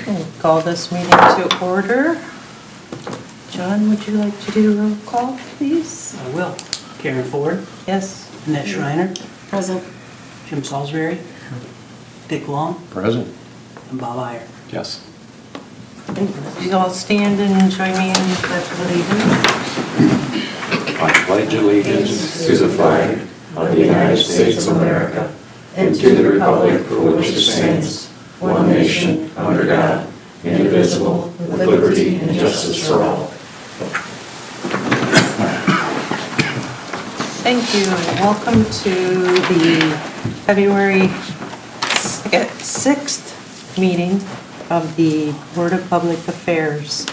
We'll call this meeting to order. John, would you like to do a roll call, please? I will. Karen Ford. Yes. Annette Schreiner. Present. Jim Salsbury. Dick Long. Present. And Bob Eyre. Yes. You all stand and join me in the Pledge of Allegiance. I pledge allegiance to the flag of the United States of America and to the republic for which it stands, one nation, under God, indivisible, with liberty and justice for all. Thank you. Welcome to the February 6th meeting of the Board of Public Affairs.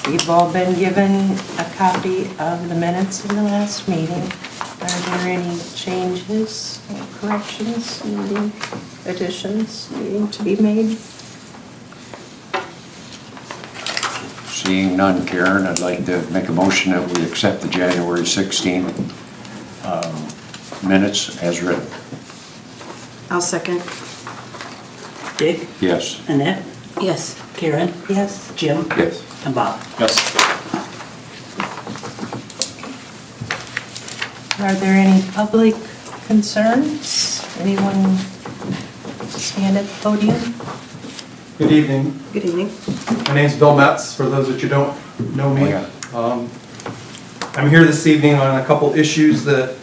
You've all been given a copy of the minutes in the last meeting. Are there any changes, corrections, additions needing to be made? Seeing none, Karen, I'd like to make a motion that we accept the January 16 minutes as written. I'll second. Dick. Yes. Annette. Yes. Karen. Yes. Jim. Yes. And Bob. Yes. Are there any public concerns? Anyone stand at the podium? Good evening. Good evening. My name's Bill Metz, for those that you don't know me. Oh, I'm here this evening on a couple issues that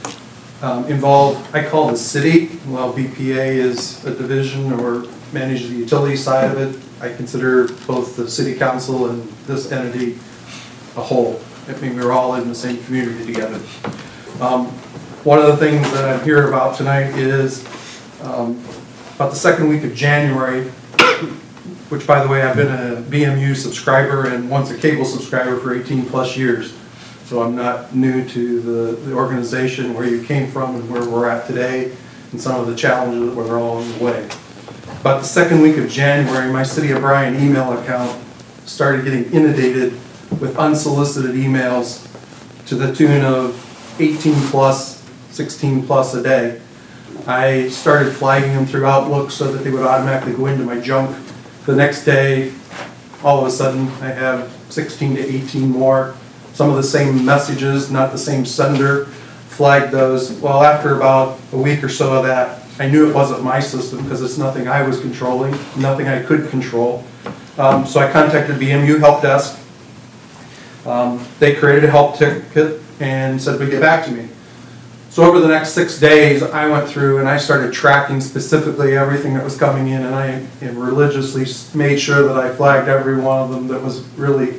involve, I call the city, while BPA is a division or manages the utility side of it. I consider both the city council and this entity a whole. I mean, we're all in the same community together. One of the things that I'm here about tonight is about the second week of January, which, by the way, I've been a BMU subscriber and once a cable subscriber for 18 plus years. So I'm not new to the organization, where you came from and where we're at today, and some of the challenges that were along the way. About the second week of January, my City of Bryan email account started getting inundated with unsolicited emails to the tune of 18 plus, 16 plus a day. I started flagging them through Outlook so that they would automatically go into my junk. The next day, all of a sudden, I have 16 to 18 more. Some of the same messages, not the same sender, flagged those. Well, after about a week or so of that, I knew it wasn't my system because it's nothing I was controlling, nothing I could control. So I contacted BMU Help Desk. They created a help ticket and said, "But get back to me." So over the next 6 days, I went through and I started tracking specifically everything that was coming in, and I religiously made sure that I flagged every one of them that was really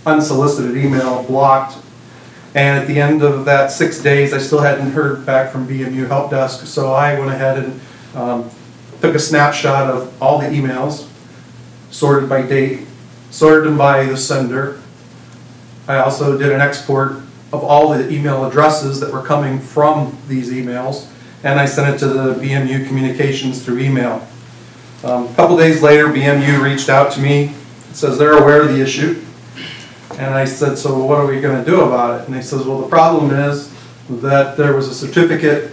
unsolicited email blocked. And at the end of that 6 days, I still hadn't heard back from BMU Help Desk, so I went ahead and took a snapshot of all the emails, sorted by date, sorted them by the sender. I also did an export of all the email addresses that were coming from these emails, and I sent it to the BMU communications through email. A couple days later, BMU reached out to me. It says they're aware of the issue. And I said, "So what are we going to do about it?" And they says, "Well, the problem is that there was a certificate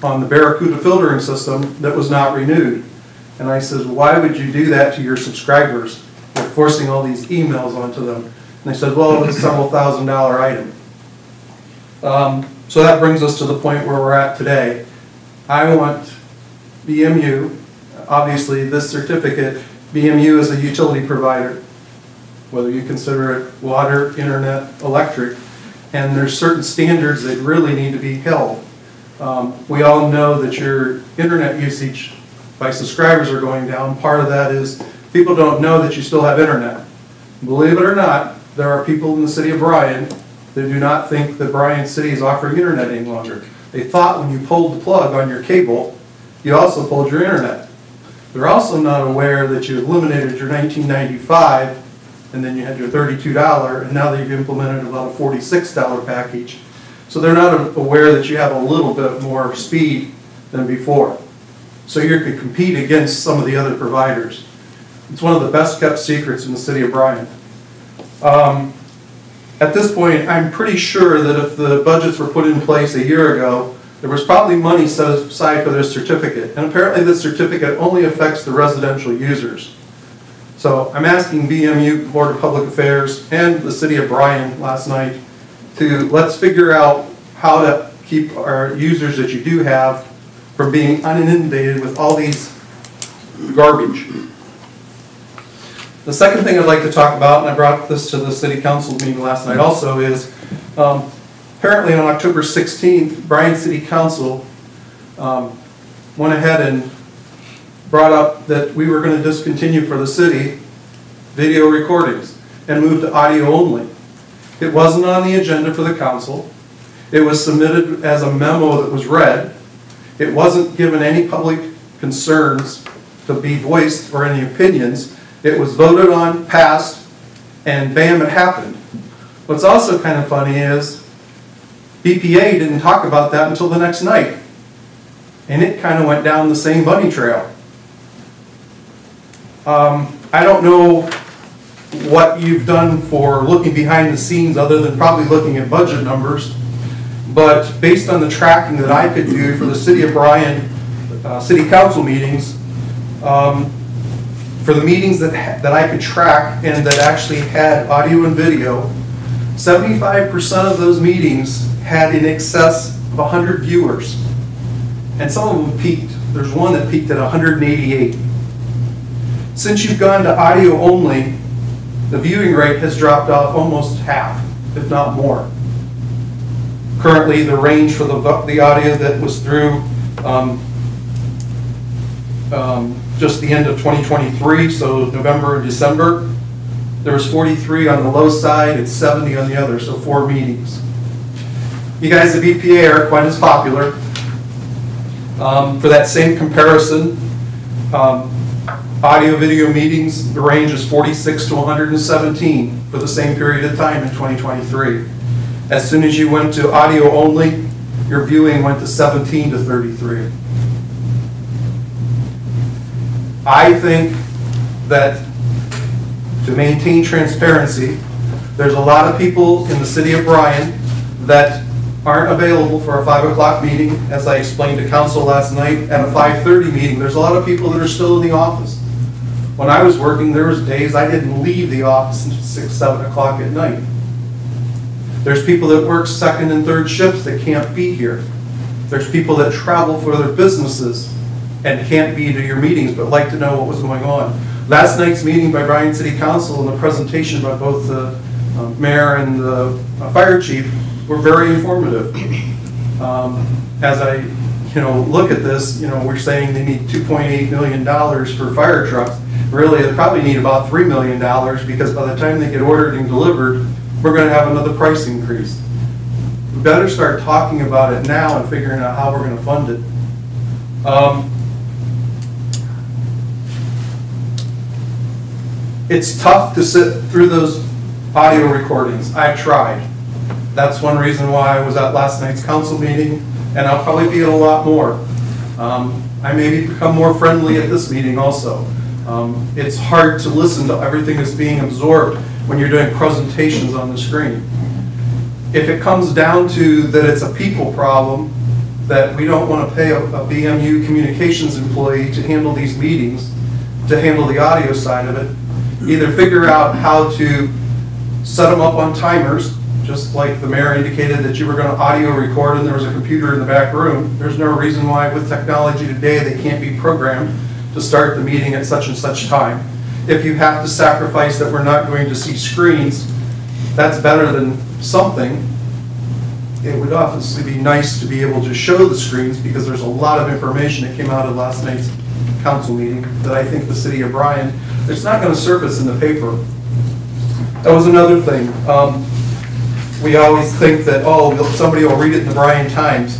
on the Barracuda filtering system that was not renewed." And I says, "Why would you do that to your subscribers? You're forcing all these emails onto them." And they said, "Well, it's a several $1,000 item." So that brings us to the point where we're at today. I want BMU, obviously this certificate, BMU is a utility provider, whether you consider it water, internet, electric, and there's certain standards that really need to be held. We all know that your internet usage by subscribers are going down. Part of that is people don't know that you still have internet. Believe it or not, there are people in the city of Bryan that do not think that Bryan City is offering internet any longer. They thought when you pulled the plug on your cable, you also pulled your internet. They're also not aware that you eliminated your $19.95 and then you had your $32, and now they've implemented about a $46 package. So they're not aware that you have a little bit more speed than before. So you could compete against some of the other providers. It's one of the best kept secrets in the city of Bryan. At this point, I'm pretty sure that if the budgets were put in place a year ago, There was probably money set aside for this certificate, and apparently this certificate only affects the residential users. So I'm asking BMU, Board of Public Affairs, and the City of Bryan last night to let's figure out how to keep our users that you do have from being inundated with all these garbage. The second thing I'd like to talk about, and I brought this to the City Council meeting last night also, is apparently on October 16th, Bryan City Council went ahead and brought up that we were going to discontinue for the city video recordings and move to audio only. It wasn't on the agenda for the council. It was submitted as a memo that was read. It wasn't given any public concerns to be voiced or any opinions. It was voted on, passed, and bam, it happened. What's also kind of funny is BPA didn't talk about that until the next night. And it kind of went down the same bunny trail. I don't know what you've done for looking behind the scenes other than probably looking at budget numbers, but based on the tracking that I could do for the City of Bryan City Council meetings, for the meetings that I could track and that actually had audio and video, 75% of those meetings had in excess of 100 viewers. And some of them peaked. There's one that peaked at 188. Since you've gone to audio only, the viewing rate has dropped off almost half, if not more. Currently, the range for the audio that was through just the end of 2023, so November and December, there was 43 on the low side and 70 on the other, so 4 meetings. You guys at BPA are quite as popular. For that same comparison, audio video meetings, the range is 46 to 117 for the same period of time in 2023. As soon as you went to audio only, your viewing went to 17 to 33. I think that to maintain transparency, there's a lot of people in the City of Bryan that aren't available for a 5 o'clock meeting, as I explained to council last night. At a 5:30 meeting, there's a lot of people that are still in the office. When I was working, there was days I didn't leave the office until 6, 7 o'clock at night. There's people that work second and third shifts that can't be here. There's people that travel for their businesses and can't be to your meetings but like to know what was going on. Last night's meeting by Bryan City Council and the presentation by both the mayor and the fire chief were very informative. As I look at this, we're saying they need $2.8 million for fire trucks. Really, they probably need about $3 million because by the time they get ordered and delivered, we're going to have another price increase. We better start talking about it now and figuring out how we're going to fund it. It's tough to sit through those audio recordings. I've tried. That's one reason why I was at last night's council meeting, and I'll probably be at a lot more. I maybe become more friendly at this meeting also. It's hard to listen to everything that's being absorbed when you're doing presentations on the screen. If it comes down to that it's a people problem, that we don't want to pay a BMU communications employee to handle these meetings, to handle the audio side of it, either figure out how to set them up on timers, just like the mayor indicated that you were going to audio record and there was a computer in the back room. There's no reason why with technology today they can't be programmed to start the meeting at such and such time. If you have to sacrifice that we're not going to see screens, that's better than something. It would obviously be nice to be able to show the screens because there's a lot of information that came out of last night's council meeting that I think the City of Bryan, it's not going to surface in the paper. That was another thing. We always think that, oh, somebody will read it in the Bryan Times.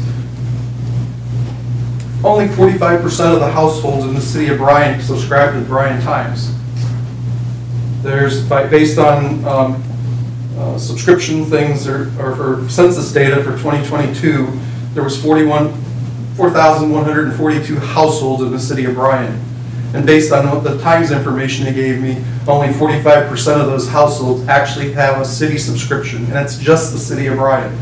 Only 45% of the households in the City of Bryan subscribe to the Bryan Times. There's, based on subscription things or for census data for 2022, there was 4,142 households in the City of Bryan. And based on what the Times information they gave me, only 45% of those households actually have a city subscription, and that's just the City of Bryan.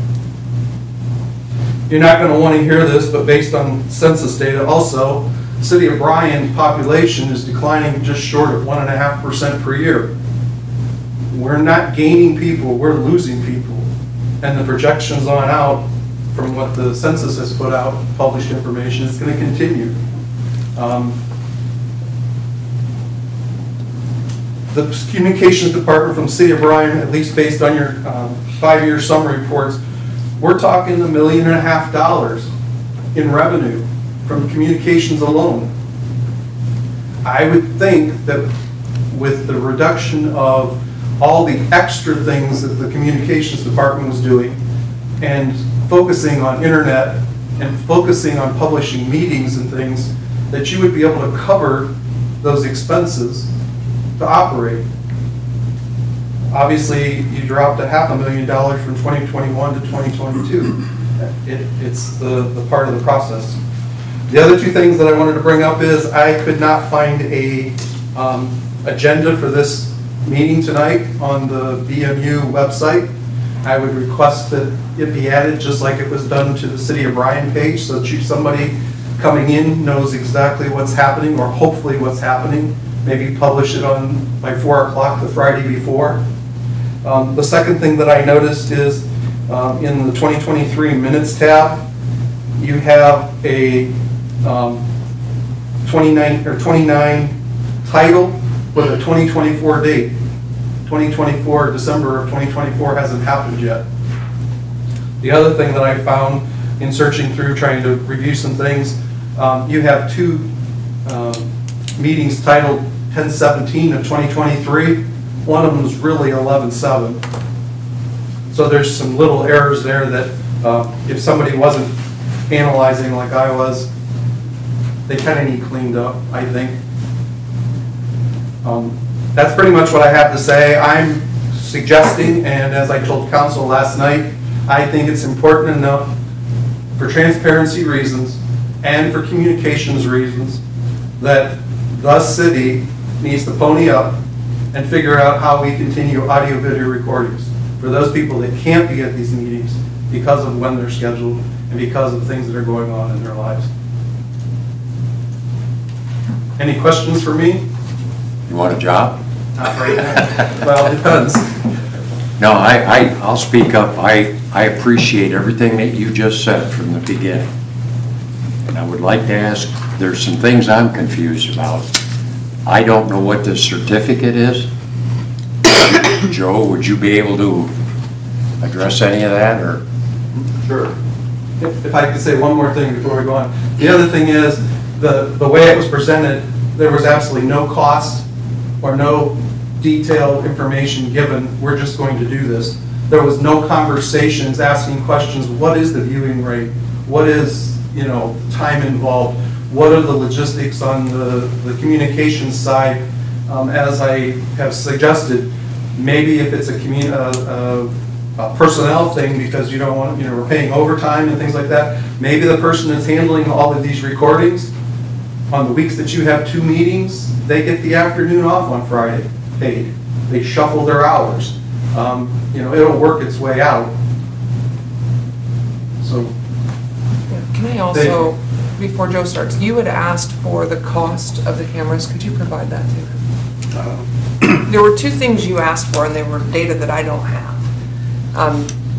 you're not going to want to hear this, but based on census data also, the city of Bryan population is declining just short of 1.5% per year. We're not gaining people, we're losing people. And the projections on out from what the census has put out, published information, is going to continue. The communications department from City of Bryan, at least based on your 5-year summary reports, we're talking $1.5 million in revenue from communications alone. I would think that with the reduction of all the extra things that the communications department was doing and focusing on internet and focusing on publishing meetings and things, that you would be able to cover those expenses to operate. Obviously, you dropped $500,000 from 2021 to 2022. It's the part of the process. The other two things that I wanted to bring up is I could not find a agenda for this meeting tonight on the BMU website. I would request that it be added just like it was done to the City of Bryan page, so that somebody coming in knows exactly what's happening, or hopefully what's happening. Maybe publish it on like 4 o'clock the Friday before. The second thing that I noticed is in the 2023 minutes tab, you have a 29 title with a 2024 date. 2024, December of 2024 hasn't happened yet. The other thing that I found in searching through, trying to review some things, you have two meetings titled 10/17 of 2023. One of them is really 11/7. So there's some little errors there that if somebody wasn't analyzing like I was, they kind of need cleaned up, I think. That's pretty much what I have to say. I'm suggesting, and as I told council last night, I think it's important enough for transparency reasons and for communications reasons that the city needs to pony up and figure out how we continue audio-video recordings for those people that can't be at these meetings because of when they're scheduled and because of things that are going on in their lives. Any questions for me? You want a job? Not right now. Well, it depends. No, I'll speak up. I appreciate everything that you just said from the beginning. And I would like to ask, there's some things I'm confused about. I don't know what this certificate is. Joe, would you be able to address any of that, or? Sure. If I could say one more thing before we go on. The other thing is, the way it was presented, there was absolutely no cost or no detailed information given. We're just going to do this. There was no conversations asking questions. What is the viewing rate? What is, time involved? What are the logistics on the communications side? As I have suggested, maybe if it's a personnel thing, because you don't want, we're paying overtime and things like that, maybe the person that's handling all of these recordings, on the weeks that you have 2 meetings, they get the afternoon off on Friday, paid. They shuffle their hours. It'll work its way out. So. Can I also, before Joe starts, you had asked for the cost of the cameras. Could you provide that to him? There were 2 things you asked for, and they were data that I don't have.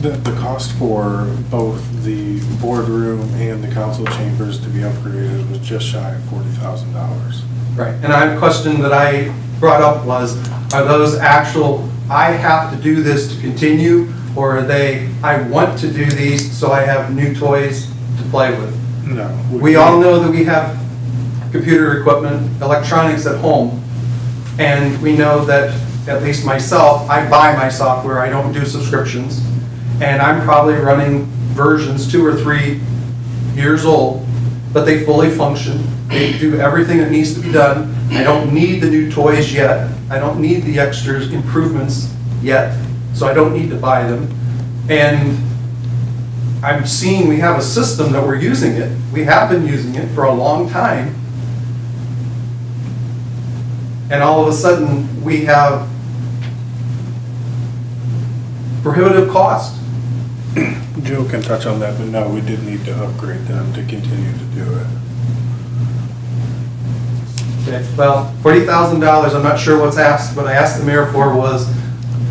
The cost for both the boardroom and the council chambers to be upgraded was just shy of $40,000. Right, and a question that I brought up was, are those actual, I have to do this to continue, or are they, I want to do these so I have new toys to play with? No. We all know that we have computer equipment, electronics at home, and we know that, at least myself, I buy my software, I don't do subscriptions, and I'm probably running versions 2 or 3 years old, but they fully function. They do everything that needs to be done. I don't need the new toys yet. I don't need the extras, improvements yet, so I don't need to buy them. And I'm seeing we have a system that we're using it. We have been using it for a long time. And all of a sudden, we have prohibitive cost. Joe can touch on that, but no, we did need to upgrade them to continue to do it. Okay, well, $40,000, I'm not sure what's asked, what I asked the mayor for was,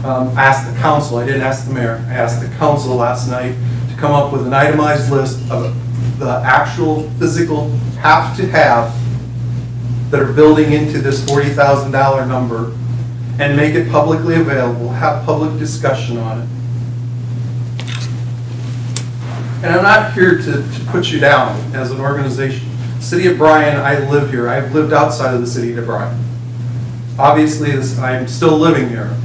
I asked the council, I didn't ask the mayor, I asked the council last night to come up with an itemized list of the actual physical have that are building into this $40,000 number and make it publicly available, have public discussion on it. And I'm not here to put you down as an organization. City of Bryan, I live here. I've lived outside of the city of Bryan. Obviously, I'm still living here.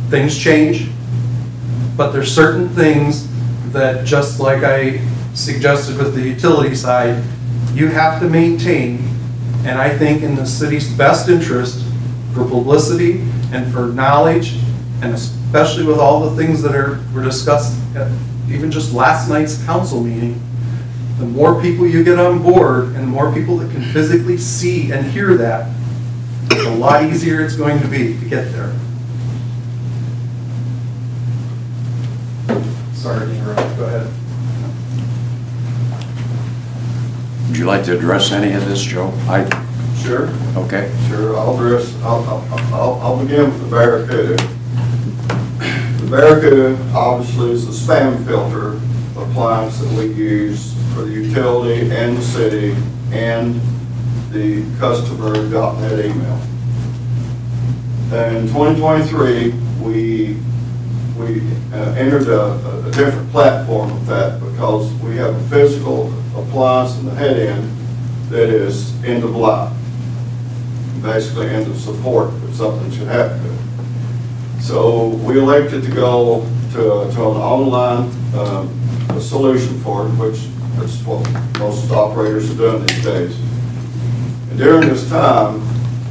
Things change, but there's certain things that, just like I suggested with the utility side, you have to maintain, and I think in the city's best interest for publicity and for knowledge, and especially with all the things that were discussed at even just last night's council meeting, the more people you get on board and the more people that can physically see and hear that, the lot easier it's going to be to get there. Sorry to interrupt, go ahead. Would you like to address any of this, Joe? Sure. Okay. Sure, I'll begin with the Barracuda. The Barracuda obviously is the spam filter appliance that we use for the utility and the city and the customer.net email. And in 2023, we entered a different platform with that because we have a physical appliance in the head end that is end of life, basically end of support if something should happen to it. So we elected to go to an online a solution for it, which is what most operators are doing these days. And during this time,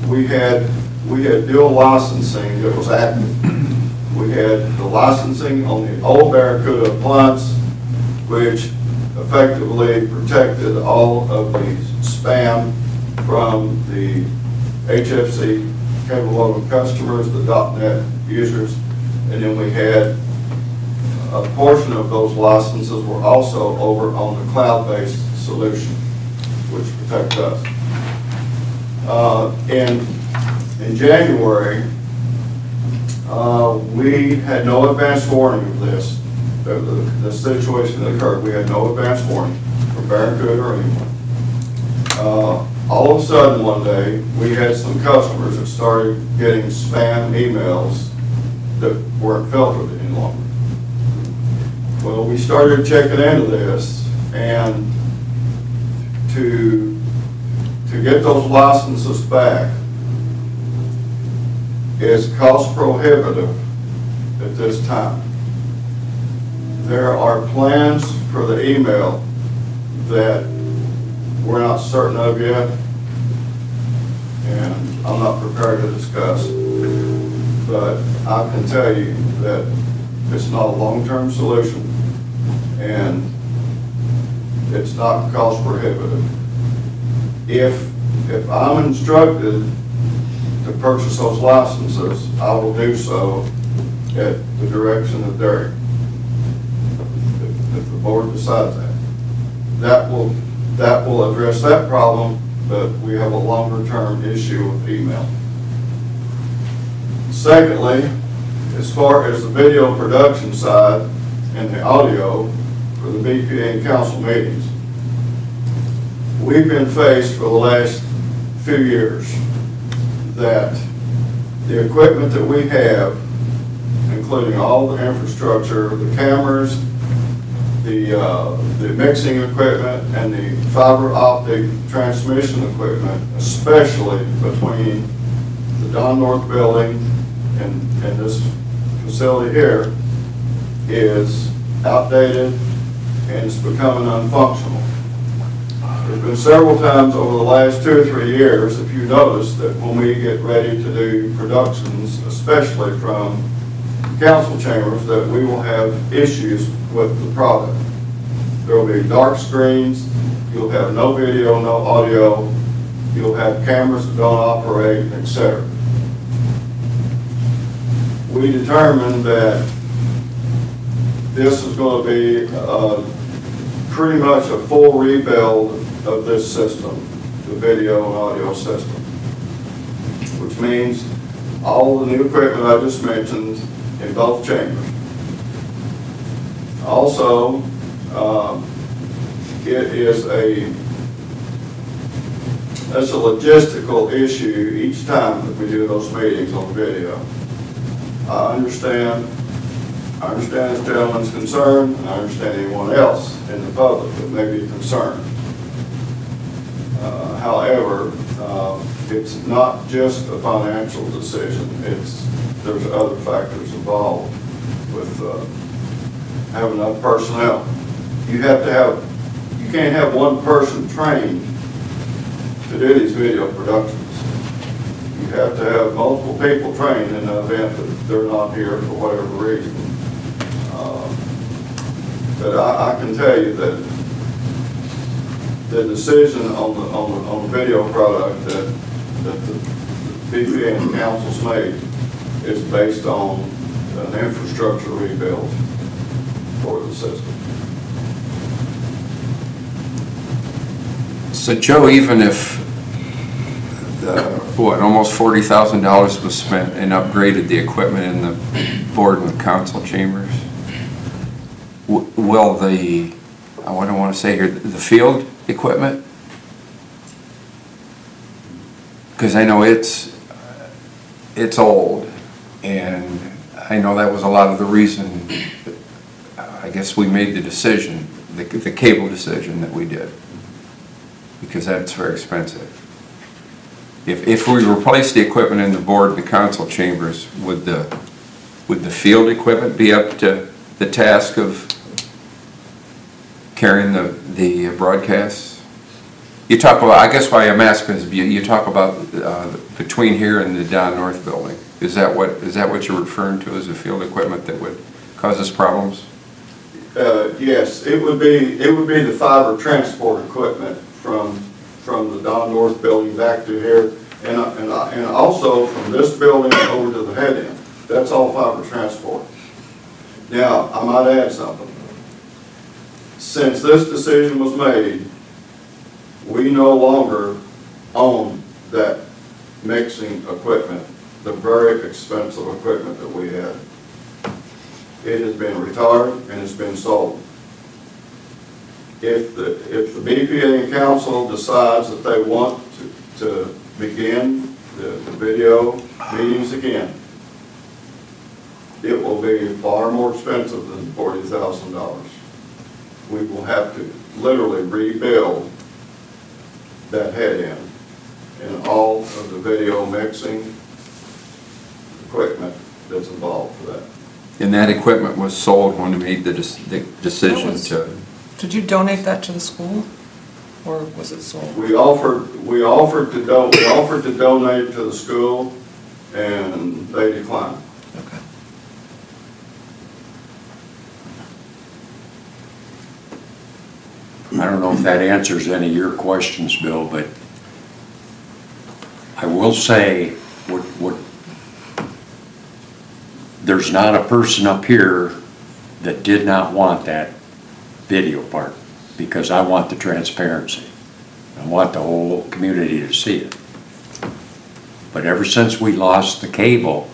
we had dual licensing that was active. We had the licensing on the old Barracuda appliance, which effectively protected all of the spam from the HFC cable modem customers, the .NET users, and then we had a portion of those licenses were also over on the cloud-based solution, which protects us. In January, we had no advance warning of this. The situation that occurred, we had no advance warning from Barracuda or anyone. All of a sudden one day, we had some customers that started getting spam emails that weren't filtered any longer. Well, we started checking into this, and to get those licenses back is cost prohibitive at this time. There are plans for the email that we're not certain of yet, and I'm not prepared to discuss, but I can tell you that it's not a long-term solution, and it's not cost prohibitive. If I'm instructed to purchase those licenses, I will do so at the direction of Derrick. If the board decides that will address that problem, but we have a longer-term issue with email. Secondly, as far as the video production side and the audio for the BPA and council meetings, we've been faced for the last few years that the equipment that we have, including all the infrastructure, the cameras, the mixing equipment, and the fiber optic transmission equipment, especially between the Don North building and this facility here, is outdated and it's becoming unfunctional. There's been several times over the last 2 or 3 years, if you notice, that when we get ready to do productions, especially from council chambers, that we will have issues with the product. There will be dark screens, you'll have no video, no audio, you'll have cameras that don't operate, etc. we determined that this is going to be pretty much a full rebuild of this system, the video and audio system, which means all the new equipment I just mentioned in both chambers. Also, it's a logistical issue each time that we do those meetings on video. I understand this gentleman's concern, and I understand anyone else in the public that may be concerned. However, it's not just a financial decision. There's other factors involved with having enough personnel. You can't have one person trained to do these video productions. You have to have multiple people trained in the event that they're not here for whatever reason. But I can tell you that the decision on the video product that the BPA and the council's made is based on an infrastructure rebuild for the system. So Joe, even if almost $40,000 was spent and upgraded the equipment in the board and council chambers, will the, I don't want to say here, the field equipment? Because I know it's old, and I know that was a lot of the reason, I guess we made the decision, the cable decision that we did, because that's very expensive. If we replace the equipment in the board and the council chambers, would the field equipment be up to the task of carrying the broadcasts? You talk about, I guess why I'm asking is you talk about between here and the Don North building. Is that what you're referring to as the field equipment that would cause us problems? Yes, it would be the fiber transport equipment from the Don North building back to here, and also from this building over to the head end. That's all fiber transport. Now, I might add something. Since this decision was made, we no longer own that mixing equipment, the very expensive equipment that we had. It has been retired and it's been sold. If the BPA and council decides that they want to begin the video meetings again, it will be far more expensive than $40,000. We will have to literally rebuild that head end and all of the video mixing equipment that's involved for that. And that equipment was sold when we made the decision to... Did you donate that to the school, or was it sold? We offered to donate it to the school, and they declined. Okay. I don't know if that answers any of your questions, Bill, but I will say there's not a person up here that did not want that video part, because I want the transparency. I want the whole community to see it. But ever since we lost the cable,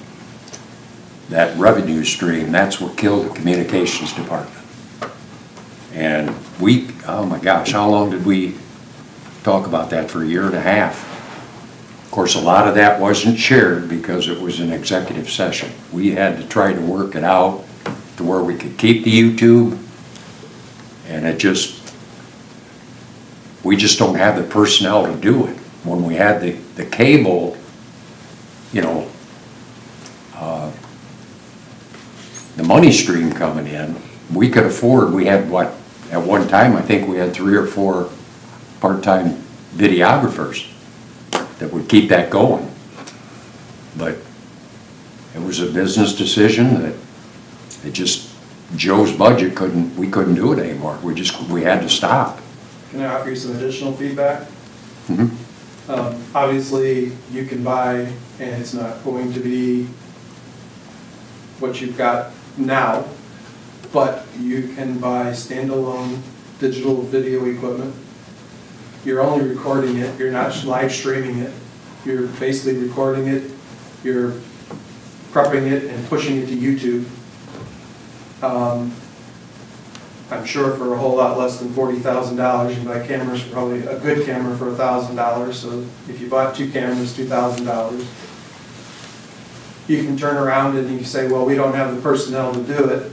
that revenue stream, that's what killed the communications department. And we, oh my gosh, how long did we talk about that? For a year and a half. Of course, a lot of that wasn't shared because it was an executive session. We had to try to work it out to where we could keep the YouTube, and we just don't have the personnel to do it. When we had the cable, you know, the money stream coming in, we could afford, we had what, at one time I think we had 3 or 4 part-time videographers that would keep that going. But it was a business decision that it just, Joe's budget we couldn't do it anymore. We had to stop. Can I offer you some additional feedback? Mm-hmm. Obviously, you can buy, and it's not going to be what you've got now, but you can buy standalone digital video equipment. You're only recording it, you're not live streaming it. You're basically recording it, you're prepping it and pushing it to YouTube. I'm sure for a whole lot less than $40,000, you can buy cameras, probably a good camera for $1,000. So if you bought 2 cameras, $2,000. You can turn around and you say, well, we don't have the personnel to do it.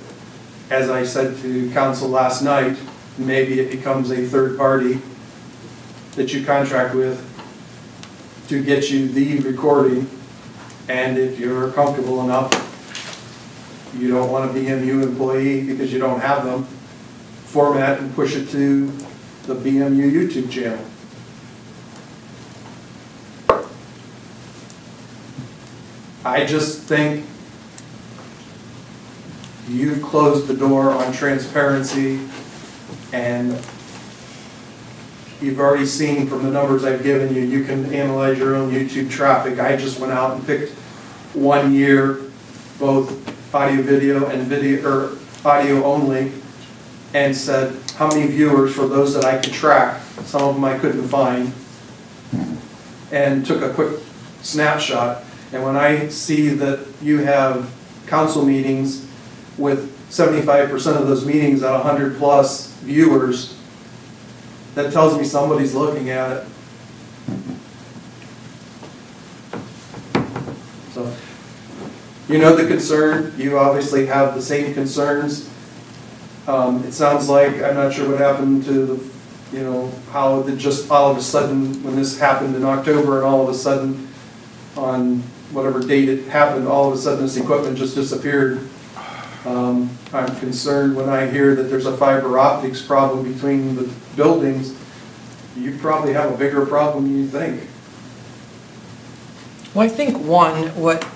As I said to council last night, maybe it becomes a third party that you contract with to get you the recording. And if you're comfortable enough, you don't want a BMU employee because you don't have them, format and push it to the BMU YouTube channel. I just think you've closed the door on transparency, and you've already seen from the numbers I've given you, you can analyze your own YouTube traffic. I just went out and picked 1 year, both audio, video, and video, or audio only, and said how many viewers for those that I could track. Some of them I couldn't find, and took a quick snapshot. And when I see that you have council meetings with 75% of those meetings at 100+ viewers, that tells me somebody's looking at it. So, you know the concern. You obviously have the same concerns. It sounds like, I'm not sure what happened to the, you know, how it just all of a sudden, when this happened in October, and all of a sudden on whatever date it happened, all of a sudden this equipment just disappeared. I'm concerned when I hear that there's a fiber optics problem between the buildings. You probably have a bigger problem than you think. Well, I think what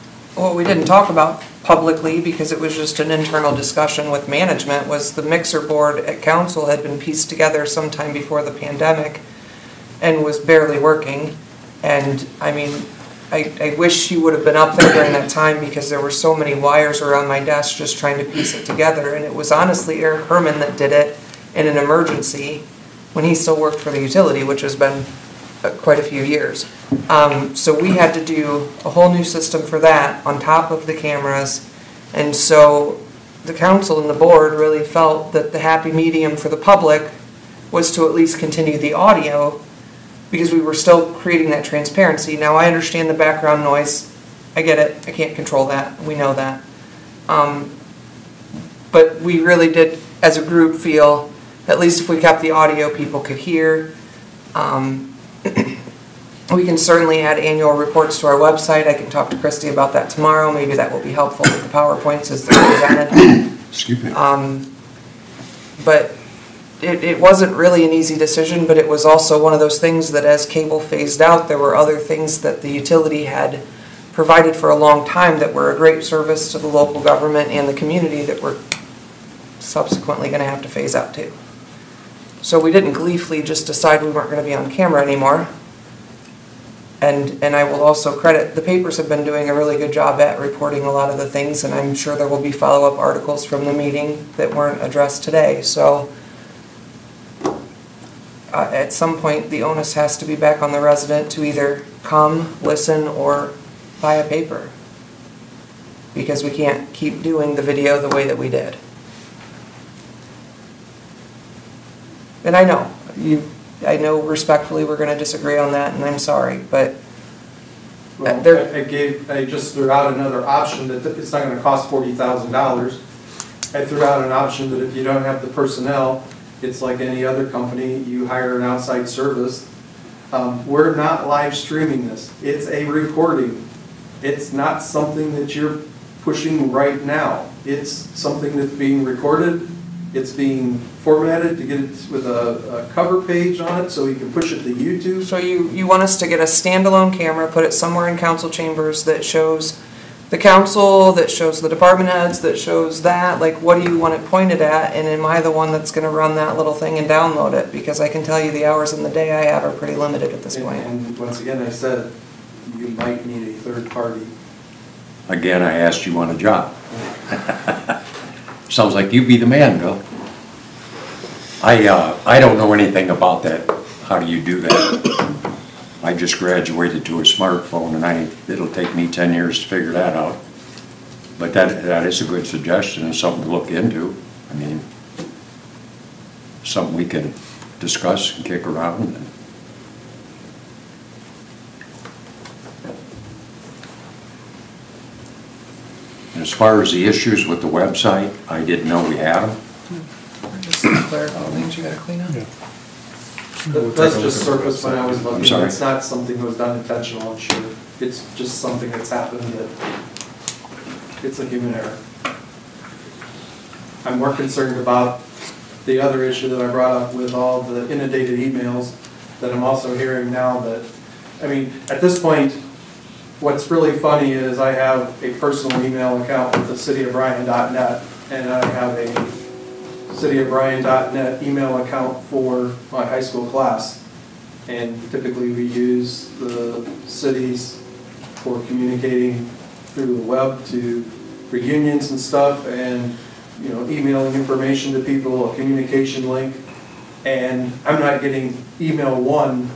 we didn't talk about publicly because it was just an internal discussion with management was the mixer board at council had been pieced together sometime before the pandemic and was barely working. And I mean, I wish you would have been up there during that time because there were so many wires around my desk just trying to piece it together. And it was honestly Eric Herman that did it in an emergency when he still worked for the utility, which has been quite a few years. So we had to do a whole new system for that on top of the cameras. And so the council and the board really felt that the happy medium for the public was to at least continue the audio because we were still creating that transparency. Now I understand the background noise. I get it. I can't control that. We know that. But we really did, as a group, feel at least if we kept the audio, people could hear. We can certainly add annual reports to our website. I can talk to Christy about that tomorrow. Maybe that will be helpful with the PowerPoints as they're presented. Excuse me. But it wasn't really an easy decision, but it was also one of those things that as cable phased out, there were other things that the utility had provided for a long time that were a great service to the local government and the community that were subsequently going to have to phase out too. So we didn't gleefully just decide we weren't going to be on camera anymore. And I will also credit, the papers have been doing a really good job at reporting a lot of the things, and I'm sure there will be follow-up articles from the meeting that weren't addressed today. So at some point, the onus has to be back on the resident to either come, listen, or buy a paper. Because we can't keep doing the video the way that we did. And I know respectfully we're going to disagree on that, and I'm sorry, but well, I just threw out another option that it's not going to cost $40,000. I threw out an option that if you don't have the personnel, it's like any other company, you hire an outside service. We're not live streaming this. It's a recording. It's not something that you're pushing right now. It's something that's being recorded. It's being formatted to get it with a cover page on it so you can push it to YouTube. So you want us to get a standalone camera, put it somewhere in council chambers that shows the council, that shows the department heads, that shows that? Like, what do you want it pointed at? And am I the one that's going to run that little thing and download it? Because I can tell you the hours in the day I have are pretty limited at this point. And once again, I said you might need a third party. again, I asked you on a job. Sounds like you be the man, Bill. I don't know anything about that. How do you do that? I just graduated to a smartphone, and it'll take me 10 years to figure that out. But that is a good suggestion and something to look into. I mean, something we can discuss and kick around. And as far as the issues with the website, I didn't know we had them. Just some clerical things you gotta clean up. That's just surface when I was I'm looking. sorry? It's not something that was done intentional, I'm sure. It's just something that's happened that it's a human error. I'm more concerned about the other issue that I brought up with all the inundated emails that I'm also hearing now that, I mean, at this point, what's really funny is I have a personal email account with the cityofbryan.net, and I have a cityofbryan.net email account for my high school class. And typically we use the cities for communicating through the web to reunions and stuff, and you know, emailing information to people, a communication link. And I'm not getting email one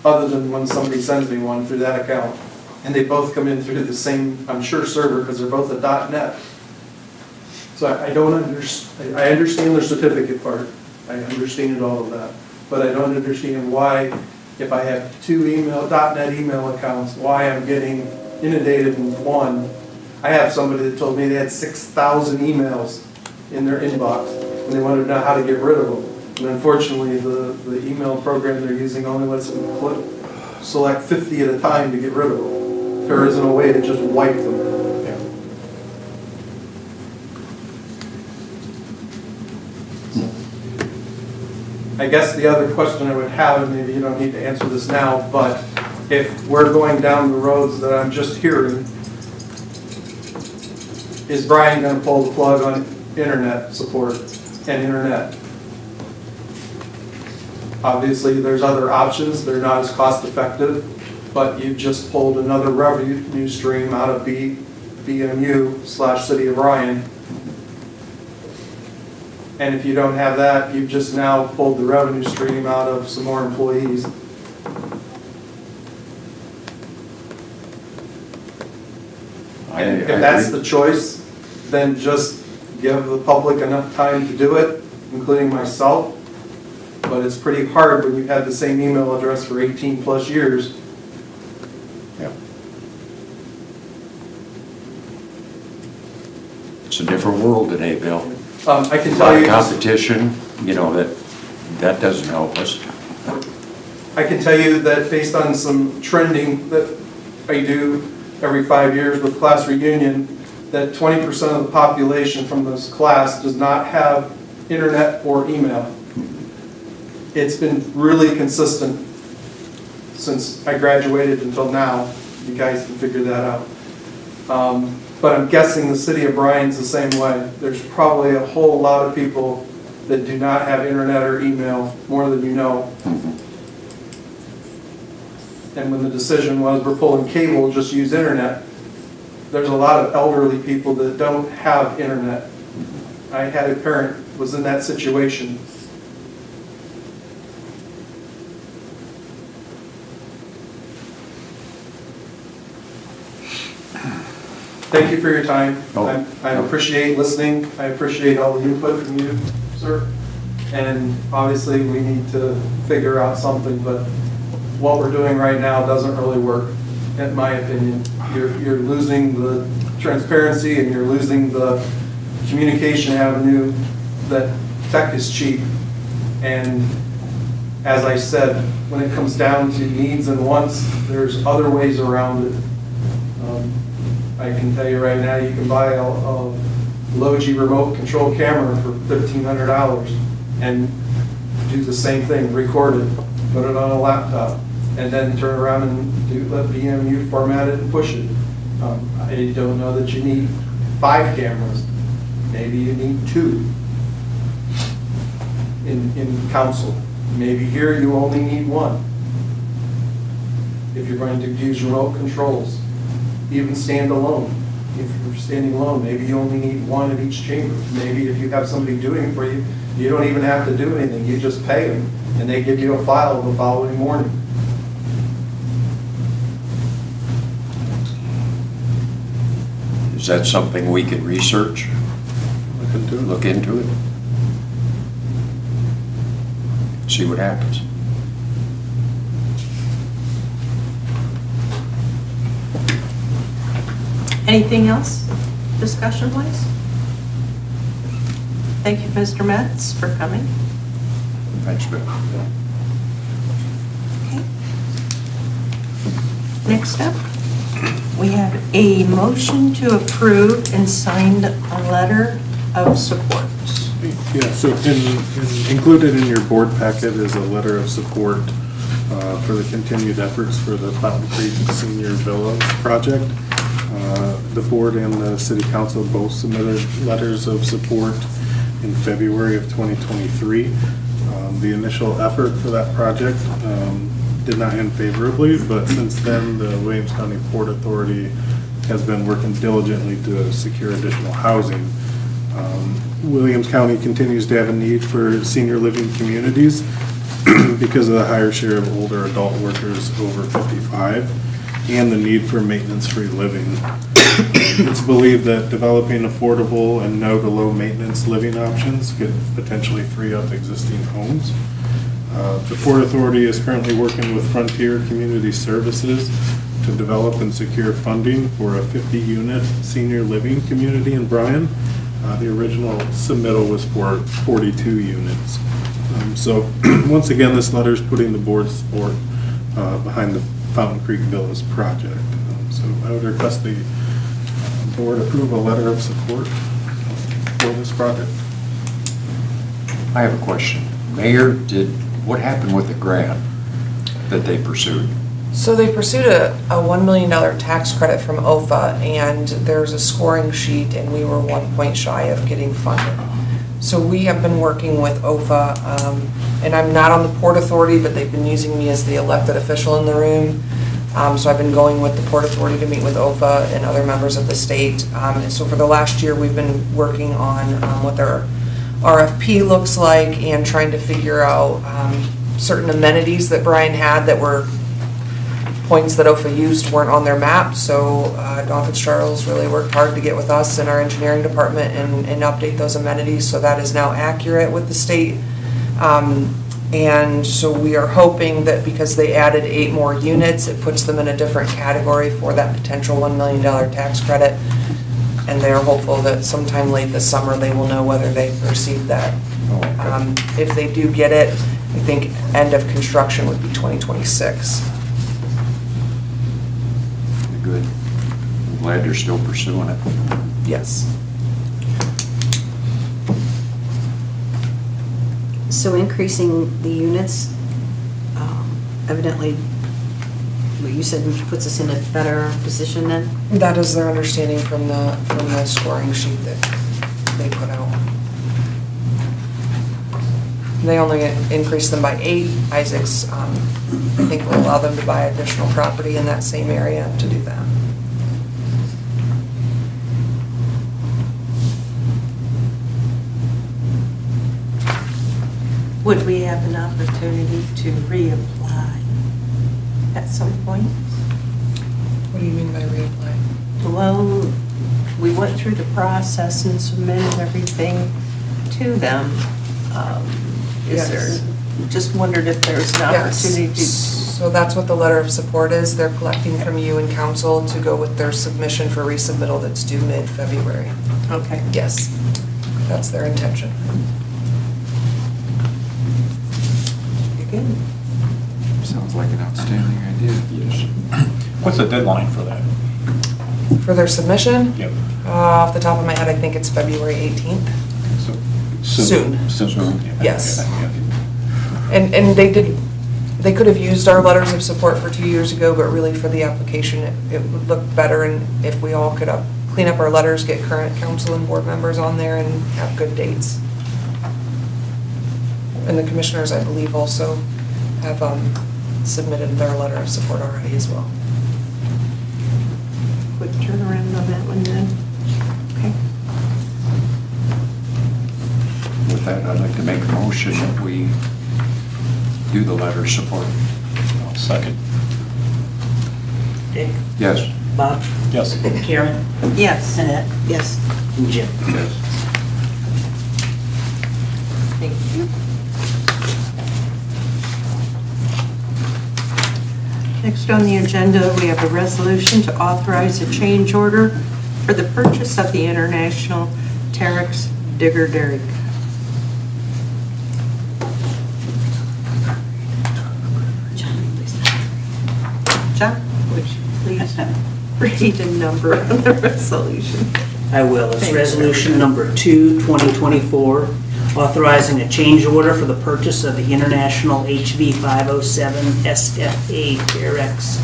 other than when somebody sends me one through that account. And they both come in through the same, I'm sure, server, because they're both a .net. So I don't understand, I understand the certificate part. I understand all of that. But I don't understand why, if I have two .net email accounts, why I'm getting inundated in one. I have somebody that told me they had 6,000 emails in their inbox, and they wanted to know how to get rid of them. And unfortunately, the email program they're using only lets them select 50 at a time to get rid of them. There isn't a way to just wipe them. I guess the other question I would have, and maybe you don't need to answer this now, but if we're going down the roads that I'm just hearing, is Bryan going to pull the plug on internet support and internet? Obviously, there's other options. They're not as cost effective, but you've just pulled another revenue stream out of BMU/City of Bryan. And if you don't have that, you've just now pulled the revenue stream out of some more employees. If that's the choice, then just give the public enough time to do it, including myself. But it's pretty hard when you've had the same email address for 18 plus years. Yeah. It's a different world today, Bill. I can tell you, competition, you know, that doesn't help us. I can tell you that based on some trending that I do every 5 years with class reunion, that 20% of the population from this class does not have internet or email. It's been really consistent since I graduated until now. You guys can figure that out. But I'm guessing the City of Bryan's the same way. There's probably a whole lot of people that do not have internet or email, more than you know. And when the decision was we're pulling cable, just use internet, there's a lot of elderly people that don't have internet. I had a parent who was in that situation. Thank you for your time. I appreciate listening. I appreciate all the input from you, sir. And obviously we need to figure out something, but what we're doing right now doesn't really work, in my opinion. You're losing the transparency and you're losing the communication avenue that tech is cheap. And as I said, when it comes down to needs and wants, there's other ways around it. I can tell you right now, you can buy a low-G remote control camera for $1,500 and do the same thing, record it, put it on a laptop, and then turn around and let BMU format it and push it. I don't know that you need 5 cameras. Maybe you need 2 in council. Maybe here you only need 1 if you're going to use remote controls. even stand alone. If you're standing alone, maybe you only need one at each chamber. Maybe if you have somebody doing it for you, you don't even have to do anything. You just pay them, and they give you a file the following morning. Is that something we can research? Look into it? See what happens. Anything else, discussion-wise? Thank you, Mr. Metz, for coming. Thanks, Bill. Okay. Next up, we have a motion to approve and sign a letter of support. Yeah, so included in your board packet is a letter of support for the continued efforts for the Fountain Creek Senior Villa project. The board and the city council both submitted letters of support in February of 2023. The initial effort for that project did not end favorably, but since then the Williams County Port Authority has been working diligently to secure additional housing. Williams County continues to have a need for senior living communities because of the higher share of older adult workers over 55 and the need for maintenance-free living. It's believed that developing affordable and no to low maintenance living options could potentially free up existing homes. The Port Authority is currently working with Frontier Community Services to develop and secure funding for a 50-unit senior living community in Bryan. The original submittal was for 42 units. So once again, this letter is putting the board's support behind the Fountain Creek Villas project. So I would request the board approve a letter of support for this project. I have a question. Mayor, what happened with the grant that they pursued? So they pursued a $1 million tax credit from OFA, and there's a scoring sheet, and we were 1 point shy of getting funded. So we have been working with OFA, and I'm not on the Port Authority, but they've been using me as the elected official in the room. So I've been going with the Port Authority to meet with OFA and other members of the state. And so for the last year, we've been working on what their RFP looks like and trying to figure out certain amenities that Bryan had that were points that OFA used weren't on their map. So Don Fitzgerald's really worked hard to get with us in our engineering department and update those amenities, so that is now accurate with the state. And so we are hoping that because they added 8 more units, it puts them in a different category for that potential $1 million tax credit. And they're hopeful that sometime late this summer they will know whether they've received that. If they do get it, I think end of construction would be 2026. Good. I'm glad they're still pursuing it. Yes. So increasing the units, evidently, what you said puts us in a better position then? That is their understanding from the scoring sheet that they put out. They only increased them by 8. Isaac's, I think, will allow them to buy additional property in that same area to do that. Would we have an opportunity to reapply at some point? What do you mean by reapply? Well, we went through the process and submitted everything to them. Is there, just wondered if there's an opportunity to... So that's what the letter of support is. They're collecting from you and council to go with their submission for resubmittal that's due mid-February. Okay. Yes, that's their intention. Good. Sounds like an outstanding idea. Yes. What's the deadline for that? For their submission? Yep. Off the top of my head, I think it's February 18th. Soon. Soon. Yes. And they could have used our letters of support for 2 years ago, but really for the application, it would look better and if we all could clean up our letters, get current council and board members on there and have good dates. And the commissioners, I believe, also have submitted their letter of support already as well. Would turnaround on that one then. Okay. With that, I'd like to make a motion that we do the letter of support. I'll second. Dick, Yes. Bob, Yes. Karen, Yes. Annette, Yes. and Jim. Yes. Thank you. Next on the agenda, we have a resolution to authorize a change order for the purchase of the International-Terex Digger Derrick. John, would you please read the number on the resolution? I will. It's Thanks. resolution number 2, 2024, authorizing a change order for the purchase of the International HV 507 SFA Terex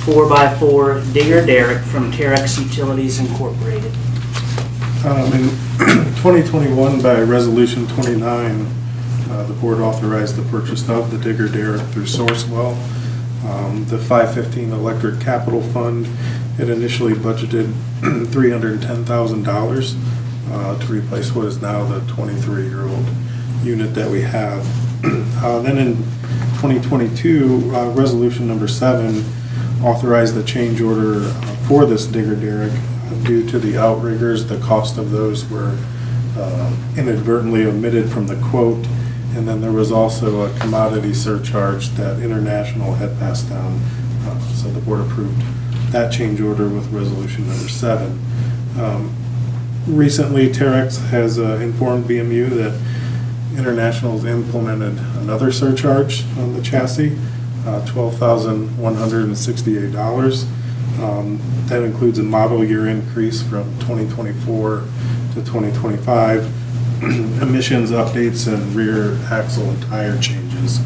4x4 Digger Derrick from Terex Utilities Incorporated. In 2021, by Resolution 29, the board authorized the purchase of the Digger Derrick through Sourcewell. The 515 Electric Capital Fund had initially budgeted $310,000 to replace what is now the 23-year-old unit that we have. Then in 2022, Resolution number 7 authorized the change order for this Digger Derrick. Due to the outriggers, the cost of those were inadvertently omitted from the quote, and then there was also a commodity surcharge that International had passed down, so the board approved that change order with resolution number 7. Recently, Terex has informed BMU that International has implemented another surcharge on the chassis, $12,168. That includes a model year increase from 2024 to 2025, emissions updates, and rear axle and tire changes.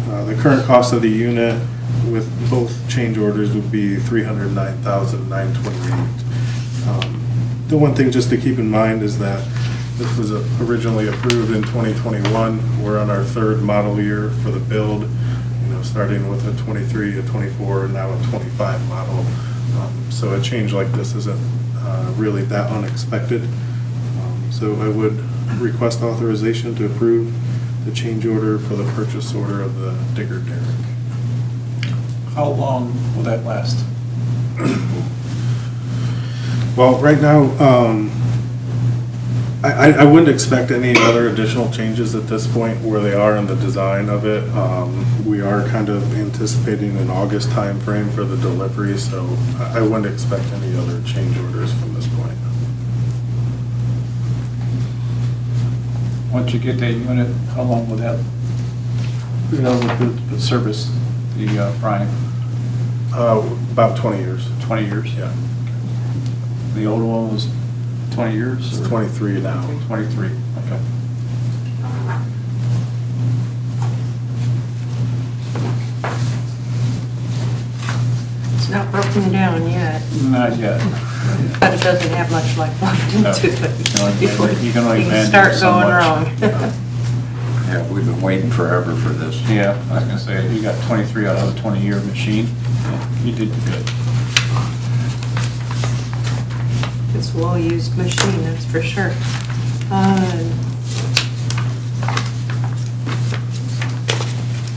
The current cost of the unit with both change orders would be $309,928. The one thing just to keep in mind is that this was originally approved in 2021. We're on our 3rd model year for the build, starting with a 23, a 24, and now a 25 model. So a change like this isn't really that unexpected. So I would request authorization to approve the change order for the purchase order of the Digger Derrick. How long will that last? Well, right now, I wouldn't expect any other additional changes at this point where they are in the design of it. We are kind of anticipating an August time frame for the delivery, so I wouldn't expect any other change orders from this point. Once you get that unit, how long will that service the Bryan? About 20 years. 20 years? Yeah. The old one was 20 years? It's 23 now. 23, okay. It's not broken down yet, Not yet. but it doesn't have much life left No. into it before You can only you manage start so going much. wrong. Yeah, we've been waiting forever for this. Yeah, I was gonna say, you got 23 out of a 20-year machine. Yeah, you did good. It's a well-used machine, that's for sure.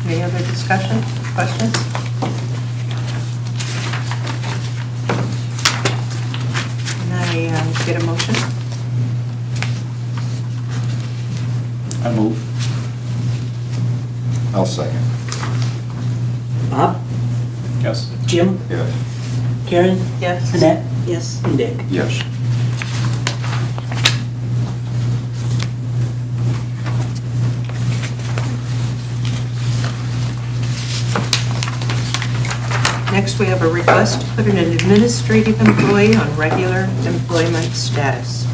Any other discussion, questions? Can I get a motion? I move. I'll second. Bob, Yes. Jim, Yes. Karen, Yes. Annette, Yes. and Dick. Yes. Next, we have a request to put an administrative employee on regular employment status.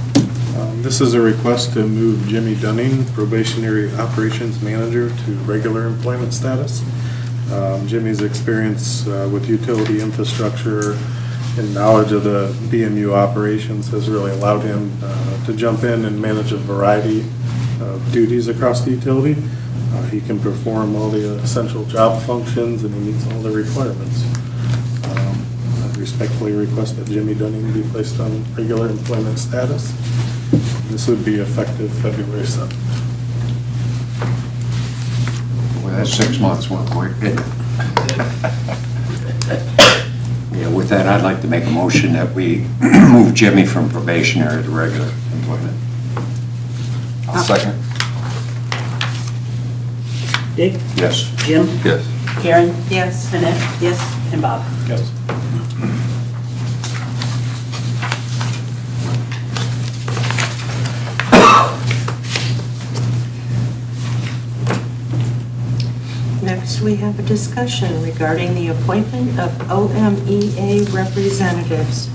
This is a request to move Jimmy Dunning, probationary operations manager, to regular employment status. Jimmy's experience with utility infrastructure and knowledge of the BMU operations has really allowed him to jump in and manage a variety of duties across the utility. He can perform all the essential job functions and he meets all the requirements. I'd respectfully request that Jimmy Dunning be placed on regular employment status. This would be effective February 7th. Well, that's 6 months went quick, didn't it? Yeah, with that, I'd like to make a motion that we move Jimmy from probationary to regular employment. I'll second. Dick? Yes. Jim? Yes. Karen? Yes. Annette? Yes. And Bob? Yes. Next, we have a discussion regarding the appointment of OMEA representatives.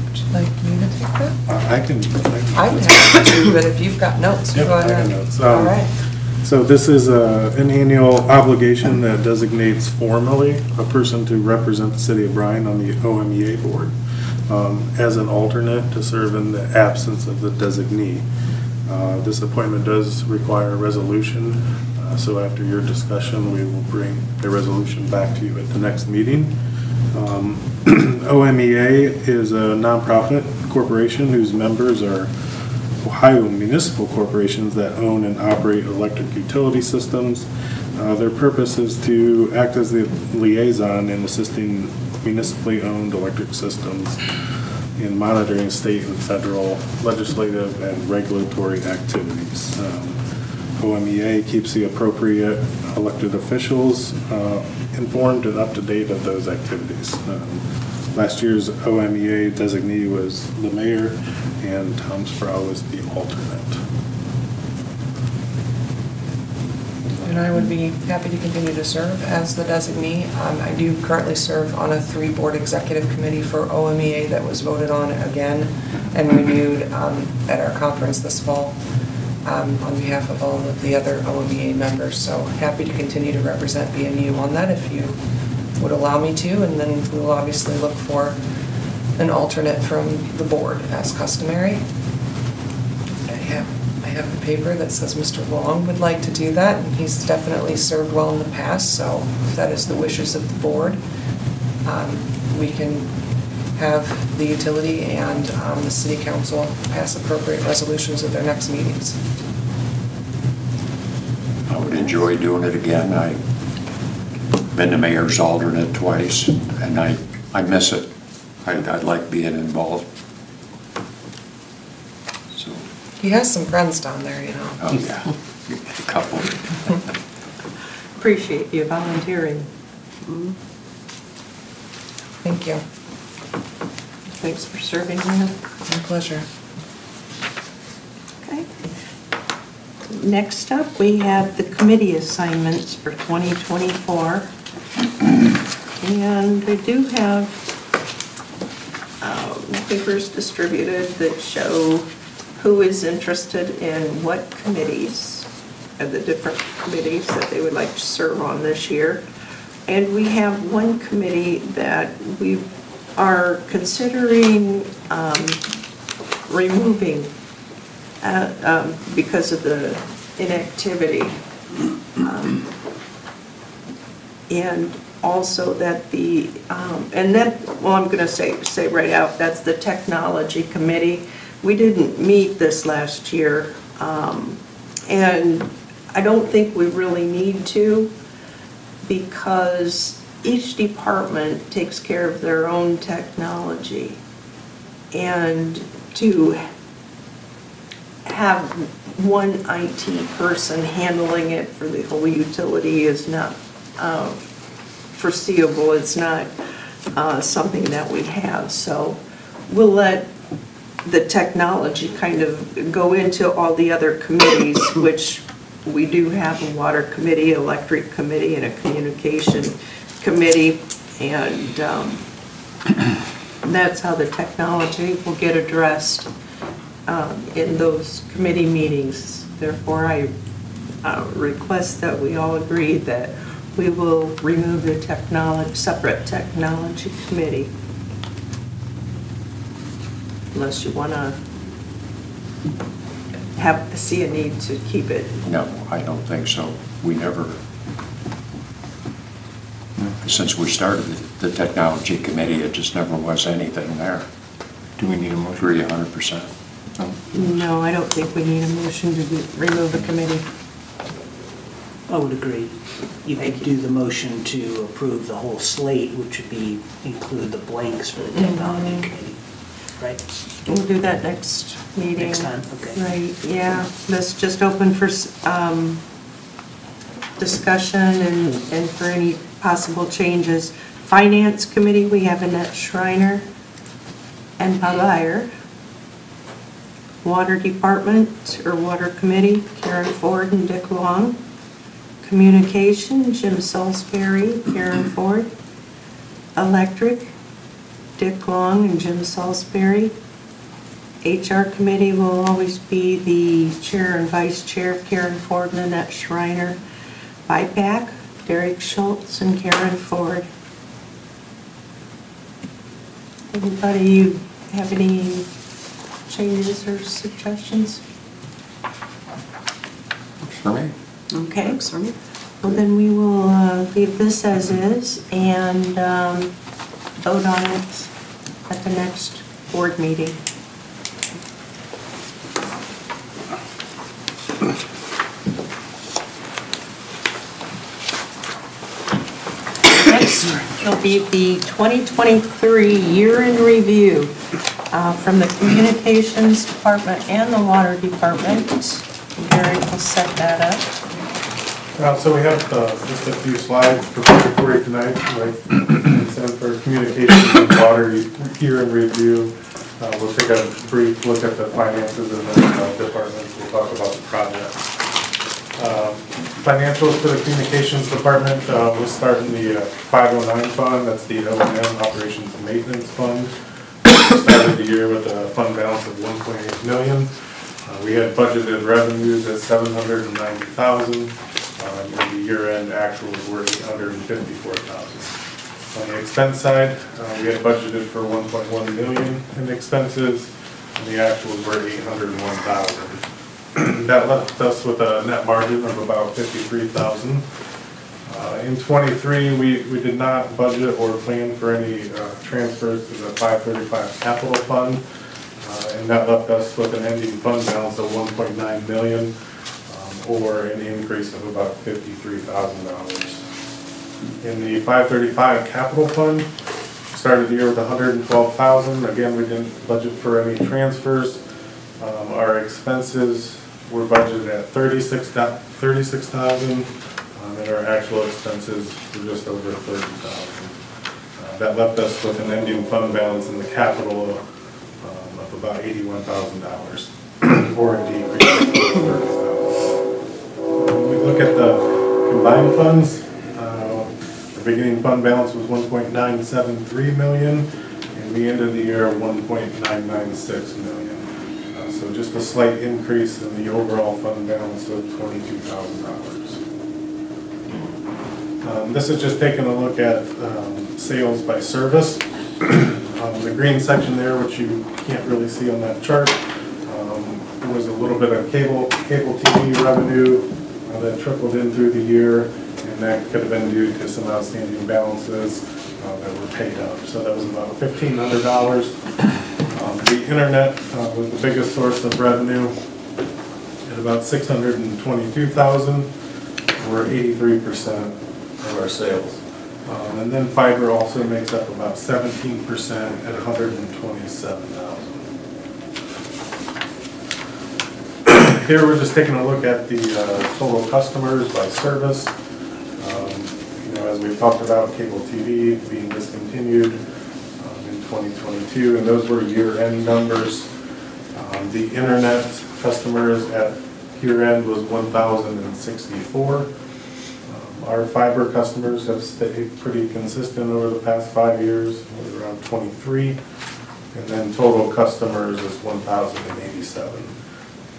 Would you like me to take that? I can. I'm happy to, but if you've got notes, Yep, go I got ahead. notes. All right. So this is an annual obligation that designates formally a person to represent the city of Bryan on the OMEA board as an alternate to serve in the absence of the designee. This appointment does require a resolution, so after your discussion, we will bring a resolution back to you at the next meeting. OMEA is a nonprofit corporation whose members are Ohio municipal corporations that own and operate electric utility systems. Their purpose is to act as the liaison in assisting municipally owned electric systems in monitoring state and federal legislative and regulatory activities. OMEA keeps the appropriate elected officials informed and up to date of those activities. Last year's OMEA designee was the mayor, and Tom Sproul is the alternate. And I would be happy to continue to serve as the designee. I do currently serve on a 3-board executive committee for OMEA that was voted on again and renewed at our conference this fall on behalf of all of the other OMEA members. So happy to continue to represent BMU on that if you would allow me to, and then we'll obviously look for an alternate from the board as customary. I have a paper that says Mr. Wong would like to do that, and he's definitely served well in the past, so if that is the wishes of the board, we can have the utility and the city council pass appropriate resolutions at their next meetings. I would enjoy doing it again. I've been the mayor's alternate twice, and I miss it. I'd like being involved. So. He has some friends down there, you know. Oh, yeah, a couple. Appreciate you volunteering. Thank you. Thanks for serving, man. My pleasure. Okay. Next up, we have the committee assignments for 2024. And we do have papers distributed that show who is interested in what committees, of the different committees that they would like to serve on this year. And we have one committee that we are considering removing because of the inactivity. And also that the, and that, well, I'm going to say right out, that's the technology committee. We didn't meet this last year, and I don't think we really need to, because each department takes care of their own technology. And to have one IT person handling it for the whole utility is not foreseeable. It's not something that we have. So we'll let the technology kind of go into all the other committees, which we do have a water committee, electric committee, and a communication committee. And that's how the technology will get addressed in those committee meetings. Therefore, I request that we all agree that we will remove the separate technology committee. Unless you want to see a need to keep it. No, I don't think so. We never since we started the technology committee, it just never was anything there. Do we need a motion? Agree 100%. No, I don't think we need a motion to remove a committee. I would agree. You could do the motion to approve the whole slate, which would be, include the blanks for the technology committee, right? We'll do that next meeting. Next time, okay. Right, yeah. Let's just open for discussion and for any possible changes. Finance committee, we have Annette Schreiner and Bob Eyre. Water department or water committee, Karen Ford and Dick Long. Communication, Jim Salsbury, Karen Ford. Electric, Dick Long and Jim Salsbury. HR committee will always be the chair and vice chair, Karen Ford and Annette Schreiner. BIPAC, Derek Schultz and Karen Ford. Anybody, you have any changes or suggestions? Works for me. Okay. Works for me. Well, then we will leave this as is and vote on it at the next board meeting. Next will be the 2023 year in review from the Communications Department and the Water Department. Gary will set that up. So we have just a few slides prepared for you tonight, like for communications and water year in review. We'll take a brief look at the finances and then departments. We'll talk about the project. Financials for the communications department, we'll start in the 509 fund. That's the OMEA Operations and Maintenance Fund. We started the year with a fund balance of $1.8 million. We had budgeted revenues at $790,000. The year-end actuals were $854,000. On the expense side, we had budgeted for $1.1 million in expenses, and the actuals were $801,000. That left us with a net margin of about $53,000. In '23, we did not budget or plan for any transfers to the 535 capital fund, and that left us with an ending fund balance of $1.9 million, or an increase of about $53,000. In the 535 capital fund, started the year with $112,000. Again, we didn't budget for any transfers. Our expenses were budgeted at $36,000, and our actual expenses were just over $30,000. That left us with an ending fund balance in the capital of about $81,000, or a decrease of $30,000. When we look at the combined funds, the beginning fund balance was $1.973 million, and we ended the year at $1.996 million. So just a slight increase in the overall fund balance of $22,000. This is just taking a look at sales by service. The green section there, which you can't really see on that chart, was a little bit of cable TV revenue that trickled in through the year, and that could have been due to some outstanding balances that were paid up. So that was about $1,500. The internet was the biggest source of revenue at about $622,000, or 83% of our sales. And then fiber also makes up about 17% at $127,000. Here we're just taking a look at the total customers by service. As we've talked about, cable TV being discontinued in 2022, and those were year-end numbers. The internet customers at year-end was 1,064. Our fiber customers have stayed pretty consistent over the past 5 years, around 23, and then total customers is 1,087.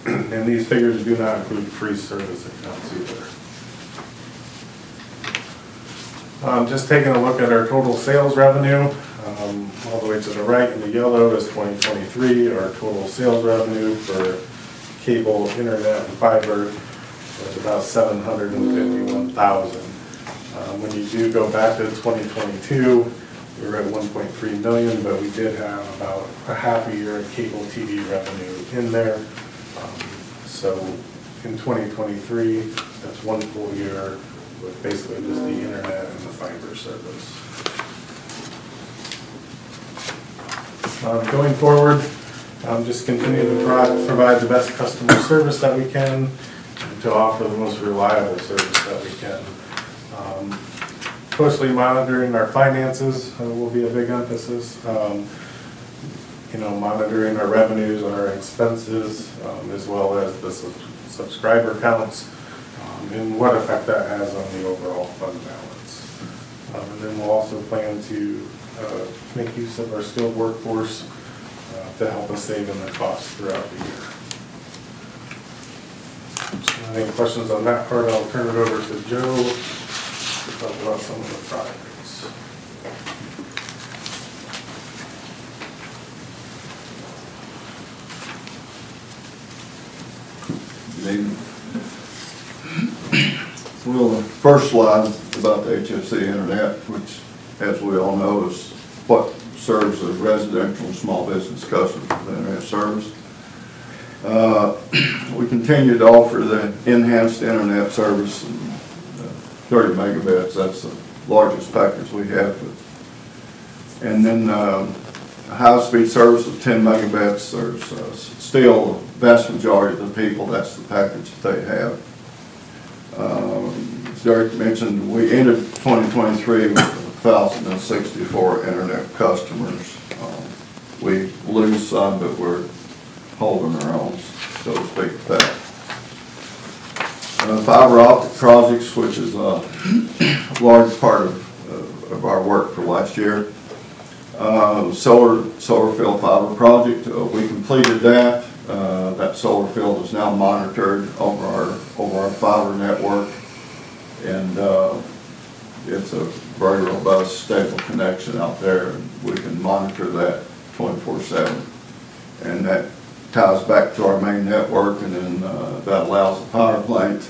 And these figures do not include free service accounts either. Just taking a look at our total sales revenue, all the way to the right in the yellow is 2023. Our total sales revenue for cable, internet, and fiber was about $751,000. When you do go back to 2022, we were at 1.3 million, but we did have about a half a year of cable TV revenue in there. So in 2023, that's one full year with basically just the internet and the fiber service. Going forward, just continue to provide the best customer service that we can and to offer the most reliable service that we can. Closely monitoring our finances will be a big emphasis. You know, monitoring our revenues and our expenses, as well as the subscriber counts, and what effect that has on the overall fund balance. And then we'll also plan to make use of our skilled workforce to help us save in the costs throughout the year. So any questions on that part, I'll turn it over to Joe to talk about some of the projects. Well, the first slide is about the HFC Internet, which, as we all know, is what serves as residential and small business customers with Internet service. We continue to offer the enhanced Internet service, 30 megabits. That's the largest package we have. And then high-speed service of 10 megabits. There's still the vast majority of the people, that's the package that they have. As Derrick mentioned, we ended 2023 with 1,064 internet customers. We lose some, but we're holding our own, so to speak, with that. Fiber optic projects, which is a large part of our work for last year. Solar field fiber project, we completed that. That solar field is now monitored over our fiber network, and it's a very robust, stable connection out there. And we can monitor that 24/7, and that ties back to our main network, and then that allows the power plant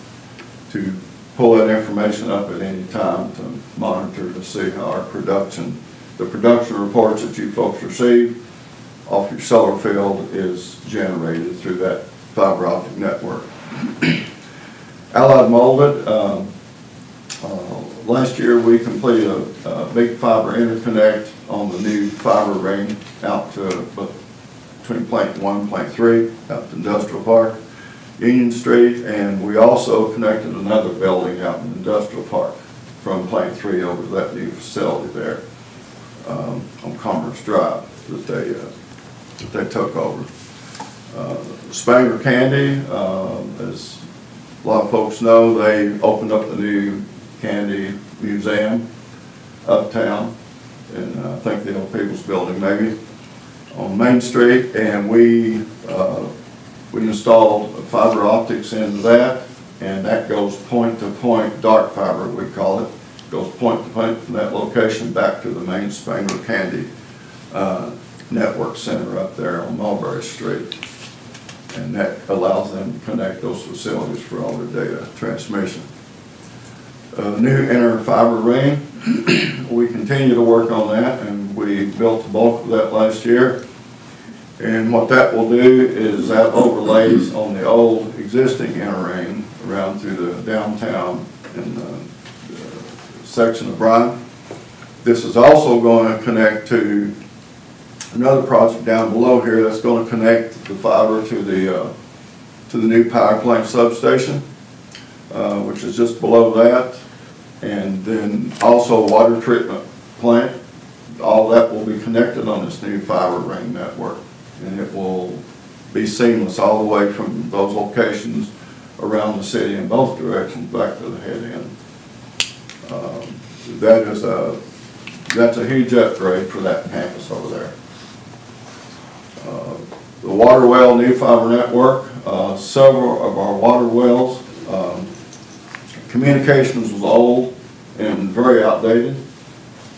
to pull that information up at any time to monitor to see how our production, the production reports that you folks receive off your solar field is generated through that fiber optic network. Allied Molded, last year we completed a big fiber interconnect on the new fiber ring out to between plant 1 and plant 3 out to Industrial Park, Union Street, and we also connected another building out in Industrial Park from plant 3 over to that new facility there on Commerce Drive that they took over. Spangler Candy, as a lot of folks know, they opened up the new candy museum uptown, and I think the old People's Building maybe, on Main Street, and we installed fiber optics into that, and that goes point to point, dark fiber we call it, goes point to point from that location back to the main Spangler Candy network center up there on Mulberry Street, and that allows them to connect those facilities for all their data transmission. New inner fiber ring, we continue to work on that, and we built the bulk of that last year. And what that will do is that overlays on the old existing inner ring around through the downtown and the section of Bryan. This is also going to connect to another project down below here that's going to connect the fiber to the new power plant substation, which is just below that, and then also water treatment plant. All that will be connected on this new fiber ring network, and it will be seamless all the way from those locations around the city in both directions back to the head end. That's a huge upgrade for that campus over there. The water well new fiber network, several of our water wells, communications was old and very outdated,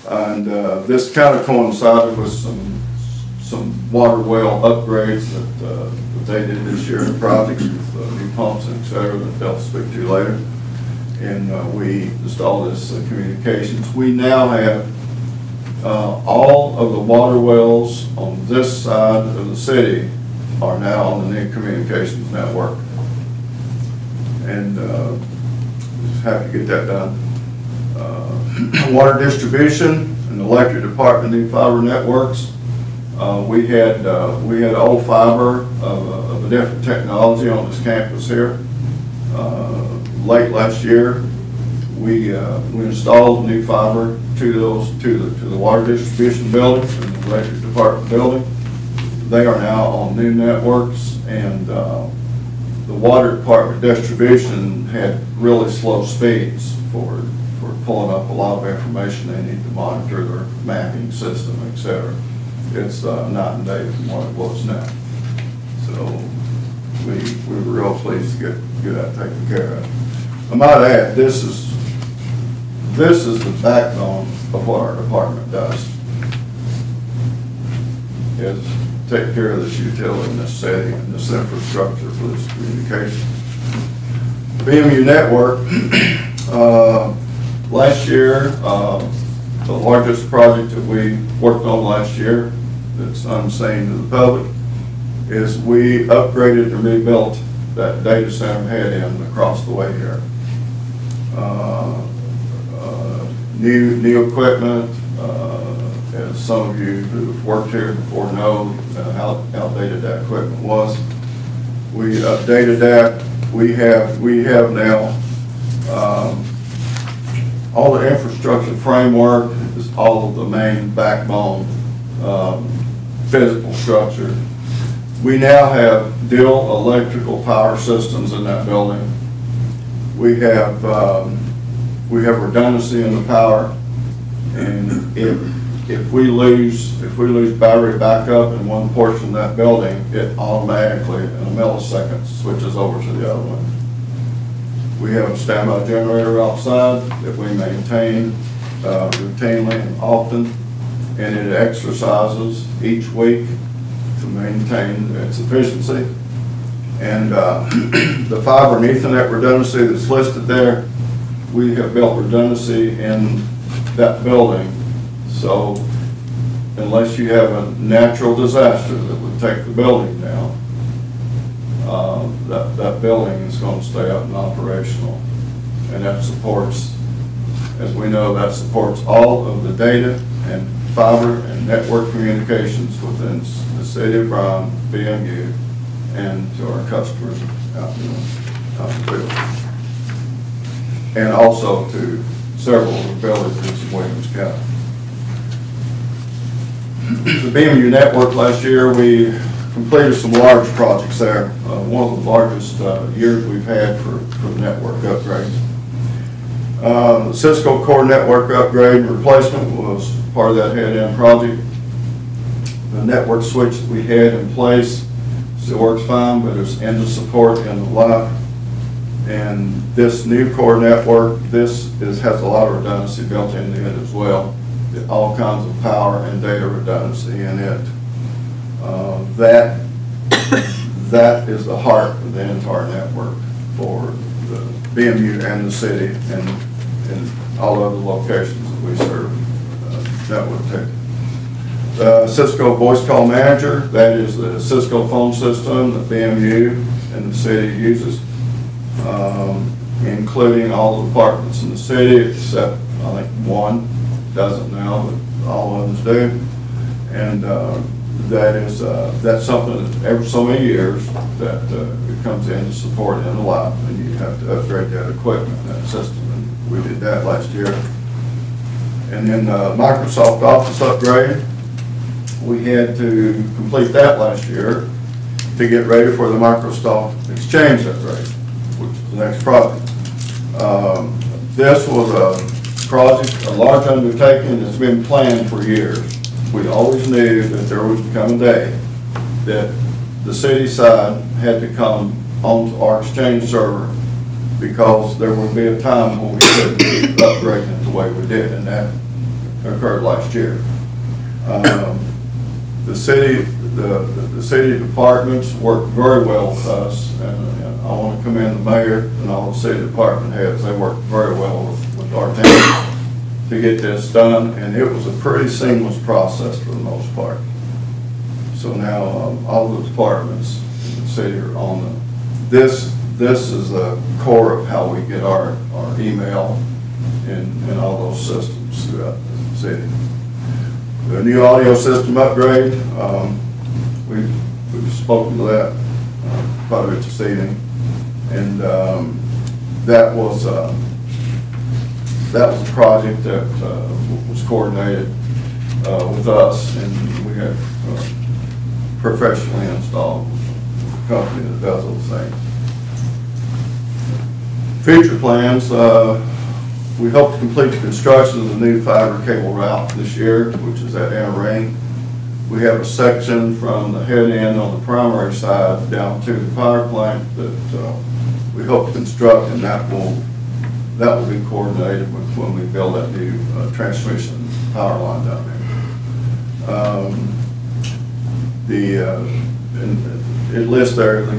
and this kind of coincided with some water well upgrades that they did this year in projects with new pumps and et cetera that they'll speak to later. and we installed this communications. We now have all of the water wells on this side of the city are now on the new communications network. And just happy to get that done. Water distribution and electric department new fiber networks. We had old fiber of a different technology on this campus here. Late last year, we installed new fiber to the water distribution building and the electric department building. They are now on new networks, and the water department distribution had really slow speeds for pulling up a lot of information they need to monitor their mapping system, etc. It's night and day from what it was now. So we were real pleased to get that taken care of. I might add, this is the backbone of what our department does, is take care of this utility in this city and this infrastructure for this communication. BMU network, last year, the largest project that we worked on last year that's unseen to the public is we upgraded and rebuilt that data center head end across the way here. New equipment, as some of you who've worked here before know how outdated that equipment was. We updated that. We have now all the infrastructure framework is all of the main backbone physical structure. We now have dual electrical power systems in that building. We have redundancy in the power, and if we lose battery backup in one portion of that building, it automatically in a millisecond switches over to the other one. We have a standby generator outside that we maintain routinely and often, and it exercises each week to maintain its efficiency. And the fiber and Ethernet redundancy that's listed there, we have built redundancy in that building. So unless you have a natural disaster that would take the building down, that building is going to stay up and operational. And that supports, as we know, that supports all of the data and fiber and network communications within the city of Bryan, BMU, and to our customers out in the field. And also to several villages in Williams County. The BMU network last year, we completed some large projects there. One of the largest years we've had for the network upgrades. The Cisco core network upgrade and replacement was part of that head-end project. The network switch that we had in place still works fine, but it's end of support, end of life. And this new core network, has a lot of redundancy built into it as well. All kinds of power and data redundancy in it. That is the heart of the entire network for the BMU and the city and all other locations that we serve network to. Cisco voice call manager, that is the Cisco phone system that BMU and the city uses, including all the departments in the city except I think one doesn't now, but all of them do. And that's something that every so many years that it comes in to support end of life, and you have to upgrade that equipment, that system, and we did that last year. And then Microsoft Office upgrade, we had to complete that last year to get ready for the Microsoft Exchange upgrade, which is the next project. This was a project, a large undertaking that's been planned for years. We always knew that there would come a day that the city side had to come onto our Exchange server because there would be a time when we couldn't keep upgrading it the way we did, and that occurred last year. The city the city departments work very well with us, and I want to commend the mayor and all the city department heads. They worked very well with our town to get this done, and it was a pretty seamless process for the most part. So now all the departments in the city are on this is the core of how we get our email and all those systems throughout the city. The new audio system upgrade, we've spoken to that quite a bit this evening, and that was a project that was coordinated with us, and we had professionally installed a company that does those things. Future plans, we hope to complete the construction of the new fiber cable route this year, which is at Eyre. We have a section from the head end on the primary side down to the power plant that we hope to construct, and that will be coordinated with when we build that new transmission power line down there. It lists there the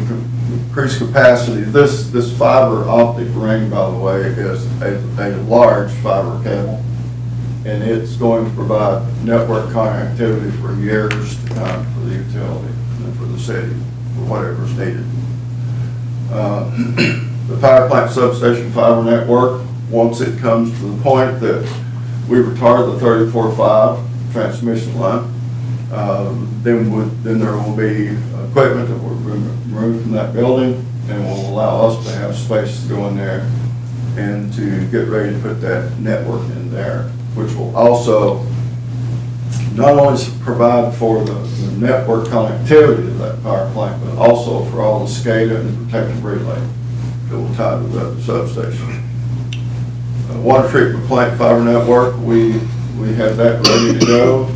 increased capacity. This fiber optic ring, by the way, is a large fiber cable, and it's going to provide network connectivity for years to come for the utility and for the city, for whatever's needed. The power plant substation fiber network, once it comes to the point that we retire the 34.5 transmission line, then there will be equipment that will be removed from that building and will allow us to have space to go in there and to get ready to put that network in there, which will also not only provide for the network connectivity to that power plant, but also for all the SCADA and the protective relay that will tie to the substation. Water treatment plant fiber network, we have that ready to go.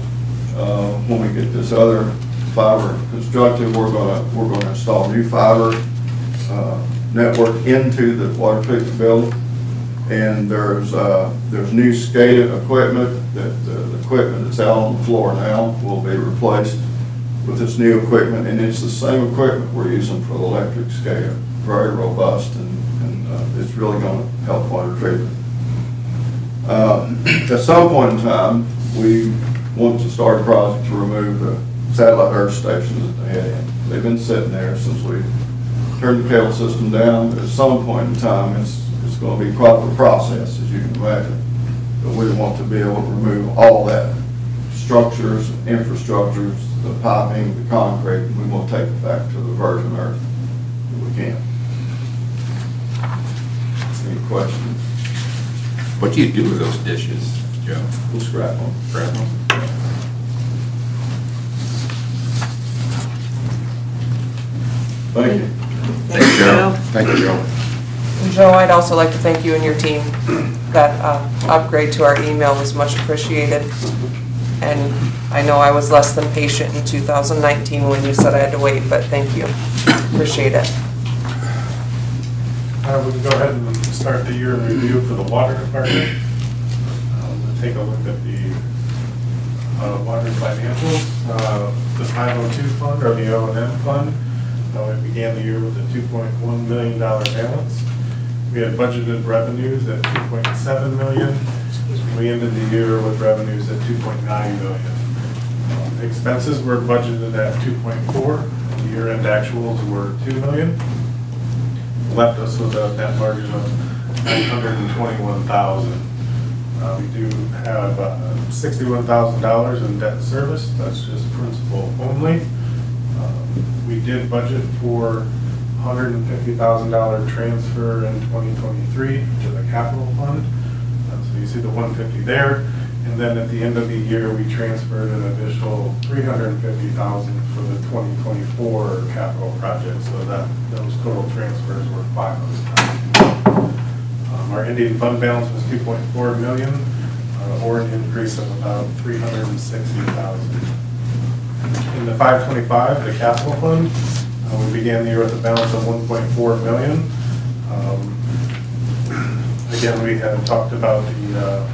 When we get this other fiber constructed, we're going to install new fiber network into the water treatment building, and there's new SCADA equipment that the equipment that's out on the floor now will be replaced with this new equipment, and it's the same equipment we're using for the electric SCADA. Very robust, and it's really going to help water treatment. At some point in time, we want to start a project to remove the satellite earth stations at the head end. They've been sitting there since we turned the cable system down. At some point in time, it's going to be quite a process, as you can imagine. But we want to be able to remove all that structures, infrastructures, the piping, the concrete, and we want to take it back to the virgin earth if we can. Any questions? What do you do with those dishes, Joe? We'll scrap them. Scrap them? Thank you. Thank you, Joe. Thank you, Joe. And Joe, I'd also like to thank you and your team. That upgrade to our email was much appreciated. And I know I was less than patient in 2019 when you said I had to wait, but thank you. Appreciate it. We can go ahead and start the year in review for the water department. We'll take a look at the water financials. The 502 fund, or the O&M fund, we began the year with a $2.1 million balance. We had budgeted revenues at $2.7 million. We ended the year with revenues at $2.9 million. Expenses were budgeted at $2.4. The year-end actuals were $2 million. Left us with a net margin of $921,000. We do have $61,000 in debt service. That's just principal only. We did budget for $150,000 transfer in 2023 to the capital fund. So you see the $150 there. And then at the end of the year, we transferred an additional $350,000 for the 2024 capital project. So those total transfers were $500,000. Our ending fund balance was $2.4 million, or an increase of about $360,000. In the 525, the capital fund, we began the year with a balance of $1.4 million. Again, we had talked about the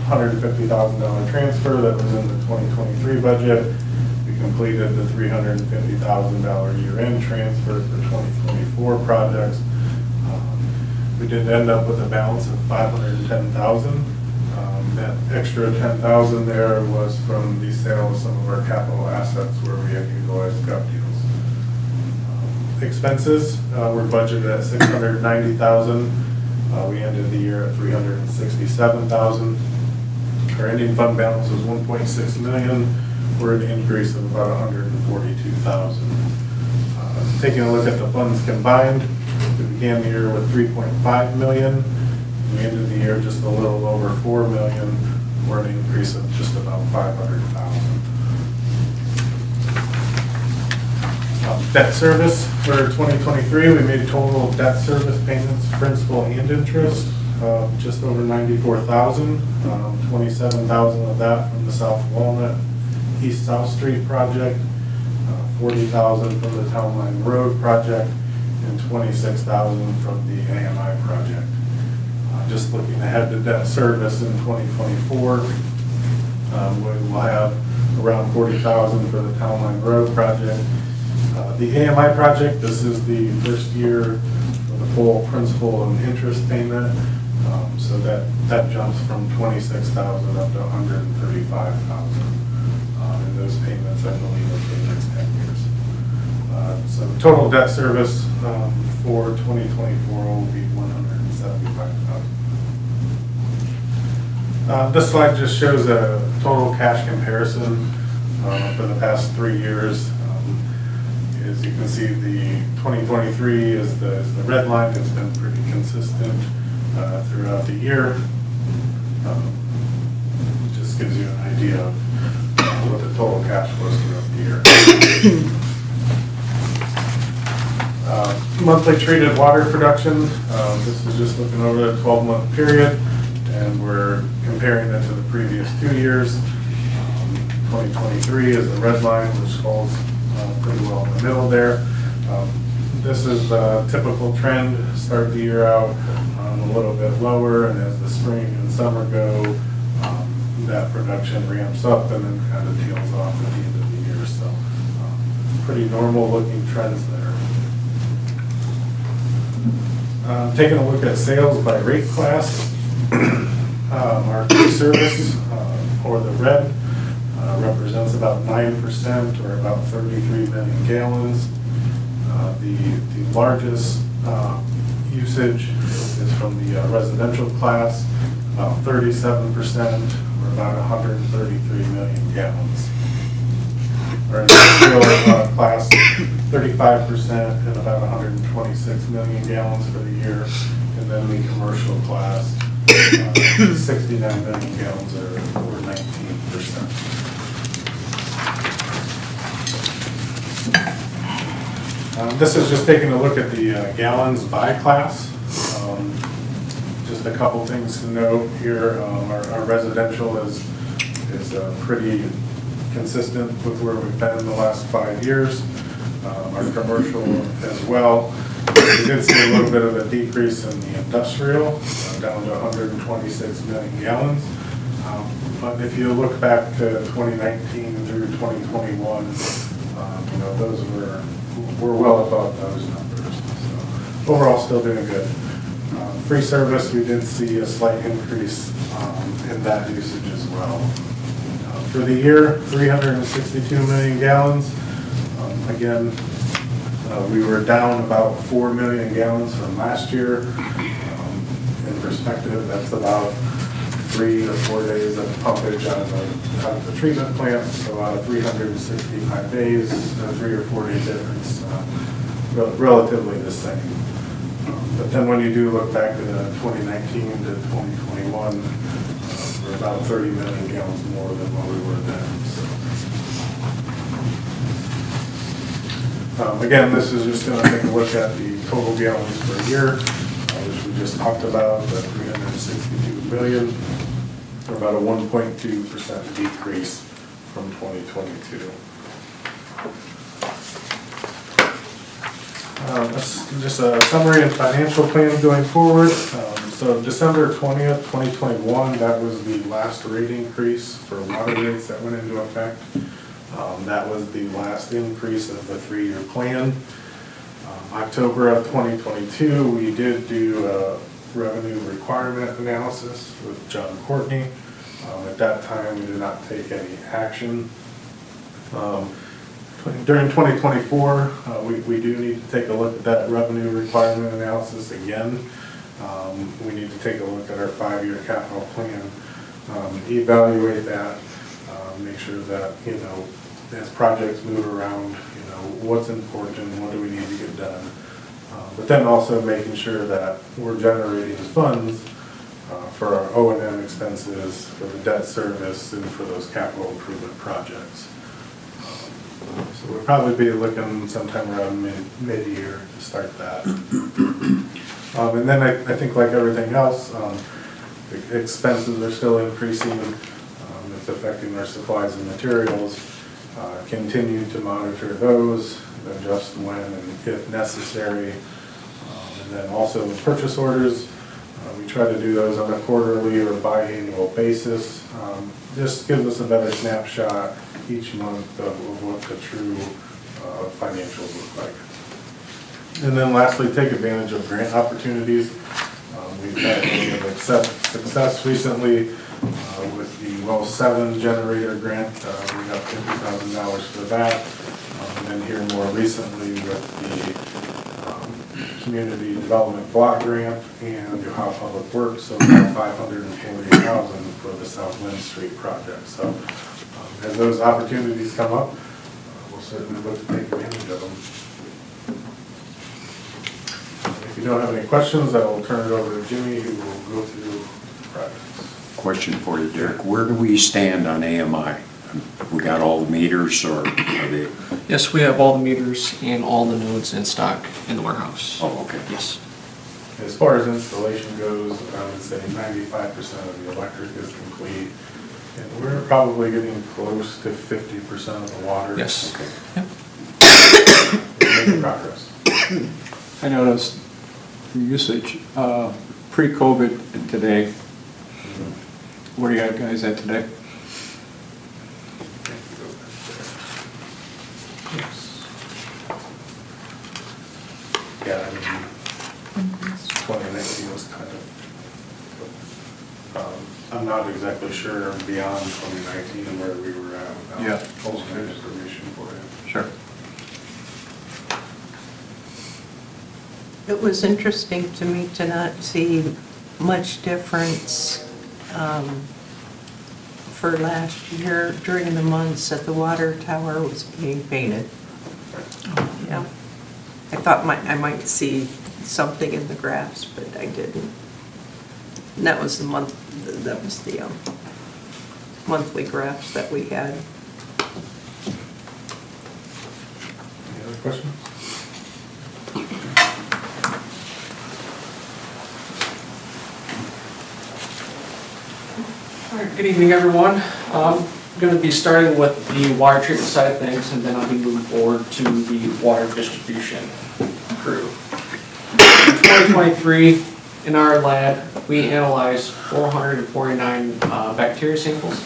$150,000 transfer that was in the 2023 budget. We completed the $350,000 year-end transfer for 2024 projects. We did end up with a balance of $510,000. That extra $10,000 there was from the sale of some of our capital assets where we had utilized gut deals. Expenses were budgeted at $690,000. We ended the year at $367,000. Our ending fund balance was $1.6 million. We're an increase of about $142,000. Taking a look at the funds combined, we began the year with $3.5 million. We ended the year just a little over $4 million. We're an increase of just about $500,000. Debt service for 2023, we made total debt service payments, principal and interest, just over $94,000. $27,000 of that from the South Walnut East South Street project, $40,000 from the Town Line Road project, and $26,000 from the AMI project. Just looking ahead to debt service in 2024, we will have around $40,000 for the Town Line Road project. The AMI project, this is the first year for the full principal and interest payment, so that jumps from $26,000 up to $135,000. And those payments, I believe, are for the next 10 years. So total debt service for 2024 will be $175,000. This slide just shows a total cash comparison for the past 3 years. As you can see, the 2023 is the red line. It's been pretty consistent throughout the year. It just gives you an idea of what the total cash was throughout the year. Monthly treated water production. This is just looking over the 12-month period, and we're comparing it to the previous 2 years. 2023 is the red line, which falls pretty well in the middle there. This is the typical trend. Start the year out a little bit lower, and as the spring and summer go, that production ramps up and then kind of tails off at the end of the year. So pretty normal looking trends there. Taking a look at sales by rate class, our fee service, or the red, represents about 9%, or about 33 million gallons. The largest usage is from the residential class, about 37%, or about 133 million gallons. Our industrial class, 35%, and about 126 million gallons for the year. And then the commercial class, 69 million gallons, or 19%. This is just taking a look at the gallons by class. Just a couple things to note here. Our residential is pretty consistent with where we've been in the last 5 years. Our commercial as well. We did see a little bit of a decrease in the industrial, down to 126 million gallons. But if you look back to 2019 through 2021, those were well above those numbers. So overall, still doing good. Free service, we did see a slight increase in that usage as well. For the year, 362 million gallons. Again, we were down about 4 million gallons from last year. In perspective, that's about 3 to 4 days of pumpage out of the treatment plant. So out of 365 days, a 3 or 4 day difference, relatively the same. But then when you do look back to 2019 to 2021, we're about 30 million gallons more than what we were then. So, again, this is just going to take a look at the total gallons per year, which we just talked about, the 362 million, or about a 1.2% decrease from 2022. Just a summary and financial plan going forward. So December 20th, 2021, that was the last rate increase for water rates that went into effect. That was the last increase of the 3-year plan. October of 2022, we did do a revenue requirement analysis with John Courtney. At that time, we did not take any action. During 2024, we do need to take a look at that revenue requirement analysis again. We need to take a look at our 5-year capital plan, evaluate that, make sure that, as projects move around, what's important, what do we need to get done. But then also making sure that we're generating funds for our O&M expenses, for the debt service, and for those capital improvement projects. So we'll probably be looking sometime around mid-year to start that. And then I think like everything else, the expenses are still increasing. It's affecting our supplies and materials. Continue to monitor those, adjust when and if necessary. And then also the purchase orders, we try to do those on a quarterly or biannual basis. Just gives us a better snapshot each month of what the true financials look like. And then lastly, take advantage of grant opportunities. We've had a little bit of success recently with the Well 7 generator grant. We got $50,000 for that. And then here more recently with the Community Development Block Grant and the Ohio Public Works, so about $540,000 for the South Lynn Street project. So as those opportunities come up, we'll certainly look to take advantage of them. If you don't have any questions, I will turn it over to Jimmy, who will go through the projects. Question for you, Derek. Where do we stand on AMI? We got all the meters, or are they? Yes, we have all the meters and all the nodes in stock in the warehouse. Oh, okay. Yes. As far as installation goes, I would say 95% of the electric is complete. And we're probably getting close to 50% of the water. Yes. Okay. Yep. We're making progress. I noticed the usage pre-COVID and today. Where are you guys at today? Yeah, I mean, 2019 was kind of, I'm not exactly sure beyond 2019 and where we were at. Yeah. Ultimate information for you. Sure. It was interesting to me to not see much difference for last year during the months that the water tower was being painted. Yeah. I thought I might see something in the graphs, but I didn't. And that was the monthly graphs that we had. Any other questions? All right, good evening, everyone. I'm going to be starting with the water treatment side of things, and then I'll be moving forward to the water distribution crew. In 2023, in our lab, we analyzed 449 bacteria samples.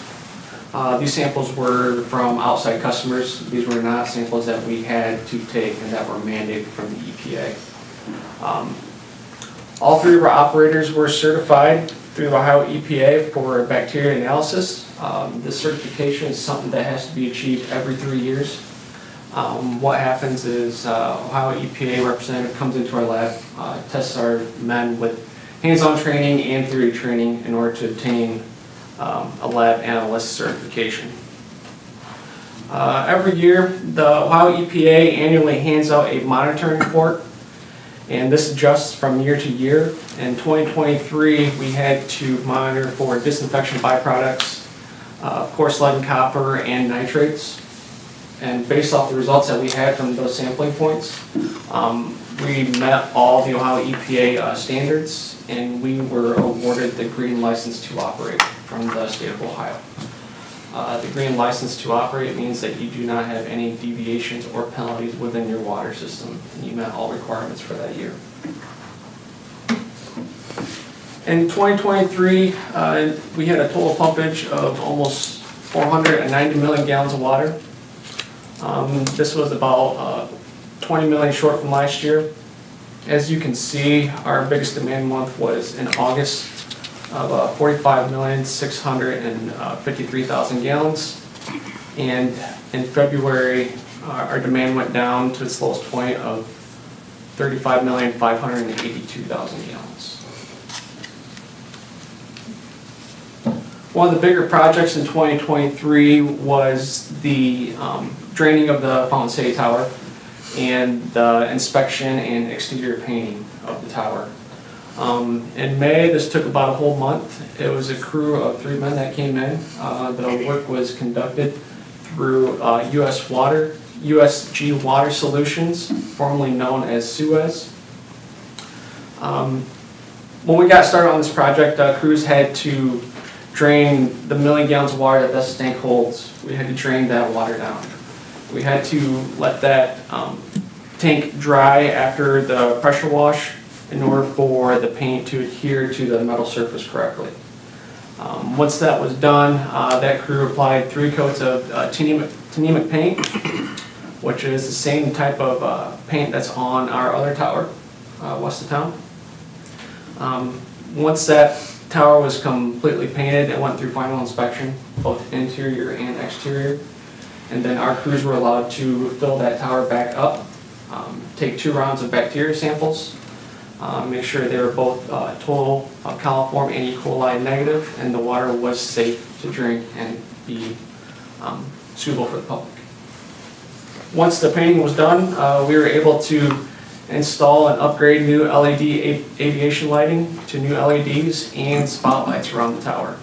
These samples were from outside customers. These were not samples that we had to take and that were mandated from the EPA. All three of our operators were certified through the Ohio EPA for bacteria analysis. This certification is something that has to be achieved every 3 years. What happens is Ohio EPA representative comes into our lab, tests our men with hands-on training and theory training in order to obtain a lab analyst certification. Every year, the Ohio EPA annually hands out a monitoring report, and this adjusts from year to year. In 2023, we had to monitor for disinfection byproducts, of course, lead and copper and nitrates. And based off the results that we had from those sampling points, we met all the Ohio EPA standards, and we were awarded the green license to operate from the state of Ohio. The green license to operate means that you do not have any deviations or penalties within your water system, and you met all requirements for that year. In 2023, we had a total pumpage of almost 490 million gallons of water. This was about 20 million short from last year. As you can see, our biggest demand month was in August of 45,653,000 gallons. And in February, our demand went down to its lowest point of 35,582,000 gallons. One of the bigger projects in 2023 was the draining of the Fountain City Tower and the inspection and exterior painting of the tower. In May, this took about a whole month. It was a crew of 3 men that came in. The work was conducted through USG Water Solutions, formerly known as Suez. When we got started on this project, crews had to drain the 1 million gallons of water that this tank holds. We had to drain that water down. We had to let that tank dry after the pressure wash in order for the paint to adhere to the metal surface correctly. Once that was done, that crew applied 3 coats of Tennemic paint, which is the same type of paint that's on our other tower west of town. Once that tower was completely painted, it went through final inspection, both interior and exterior. And then our crews were allowed to fill that tower back up, take 2 rounds of bacteria samples, make sure they were both total coliform and E. coli negative, and the water was safe to drink and be suitable for the public. Once the painting was done, we were able to install and upgrade new LED aviation lighting to new LEDs and spotlights around the tower.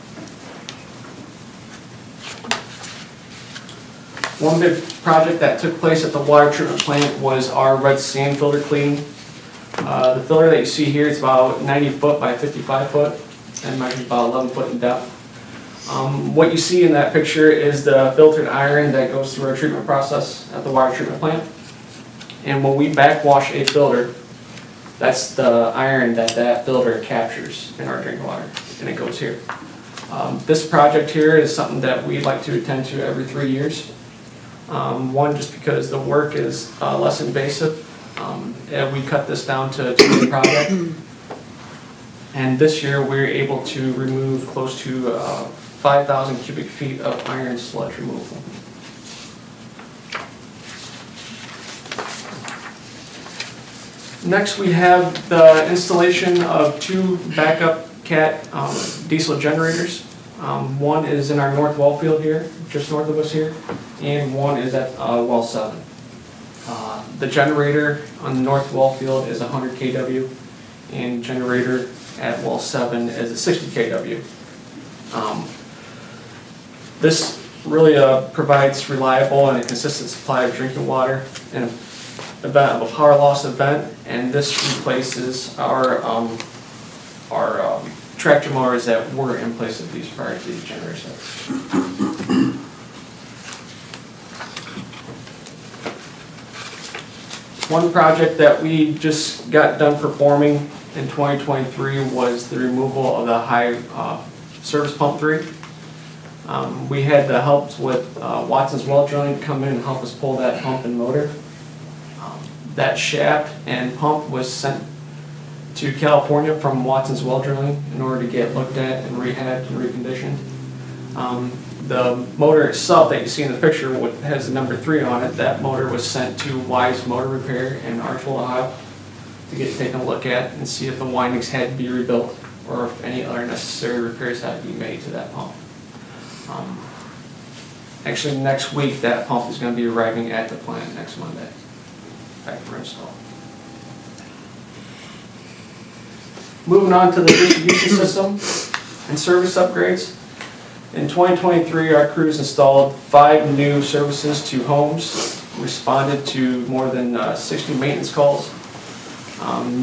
One big project that took place at the water treatment plant was our red sand filter cleaning. The filter that you see here is about 90 foot by 55 foot and measures about 11 foot in depth. What you see in that picture is the filtered iron that goes through our treatment process at the water treatment plant. And when we backwash a filter, that's the iron that filter captures in our drinking water, and it goes here. This project here is something that we like to attend to every 3 years. One, just because the work is less invasive. And we cut this down to a 2-day project. And this year we were able to remove close to 5,000 cubic feet of iron sludge removal. Next we have the installation of 2 backup Cat diesel generators. One is in our north well field here, just north of us here, and one is at well 7. The generator on the north well field is 100 kW, and generator at well 7 is a 60 kW. This really provides reliable and a consistent supply of drinking water in an event of a power loss event, and this replaces our tractor motors that were in place of these prior to these generator sets. One project that we just got done performing in 2023 was the removal of the high service pump 3. We had the help with Watson's well drilling to come in and help us pull that pump and motor. That shaft and pump was sent to California from Watson's well drilling in order to get looked at and rehabbed and reconditioned. The motor itself that you see in the picture has the number 3 on it. That motor was sent to Wise Motor Repair in Archville, Ohio to get taken a look at and see if the windings had to be rebuilt or if any other necessary repairs had to be made to that pump. Actually, next week that pump is going to be arriving at the plant next Monday, back for install. Moving on to the distribution system and service upgrades. In 2023, our crews installed 5 new services to homes, responded to more than 60 maintenance calls.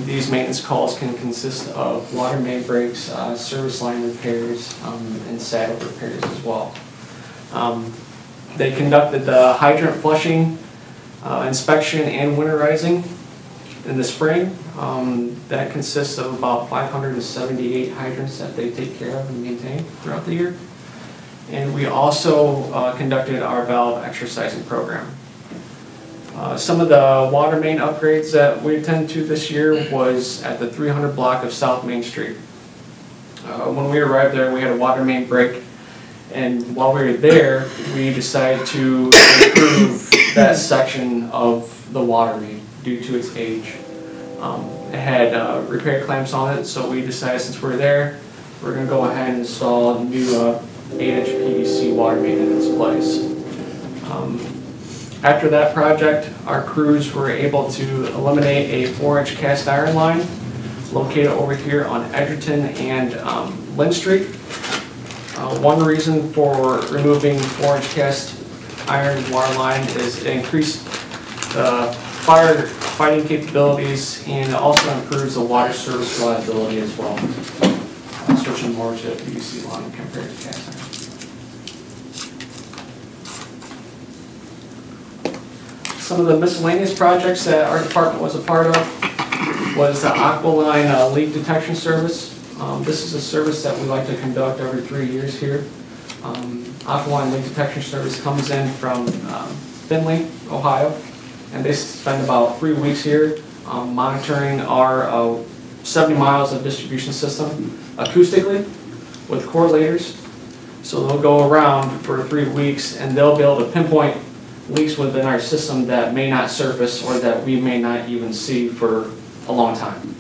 These maintenance calls can consist of water main breaks, service line repairs, and saddle repairs as well. They conducted the hydrant flushing, inspection, and winterizing in the spring. That consists of about 578 hydrants that they take care of and maintain throughout the year. And we also conducted our valve exercising program Some of the water main upgrades that we attended to this year was at the 300 block of South Main Street. When we arrived there, we had a water main break, and while we were there, we decided to improve that section of the water main due to its age. It had repair clamps on it, so we decided since we're there, we're going to go ahead and install a new 8-inch PVC water main in its place. After that project, our crews were able to eliminate a 4-inch cast iron line located over here on Edgerton and Lynn Street. One reason for removing 4-inch cast iron water line is it increased the fire fighting capabilities and it also improves the water service reliability as well. Switching more to PVC line compared to cast iron. Some of the miscellaneous projects that our department was a part of was the Aqualine leak detection service. This is a service that we like to conduct every 3 years here. Aqualine leak detection service comes in from Findlay, Ohio, and they spend about 3 weeks here monitoring our 70 miles of distribution system acoustically with correlators. So they'll go around for 3 weeks and they'll be able to pinpoint leaks within our system that may not surface or that we may not even see for a long time.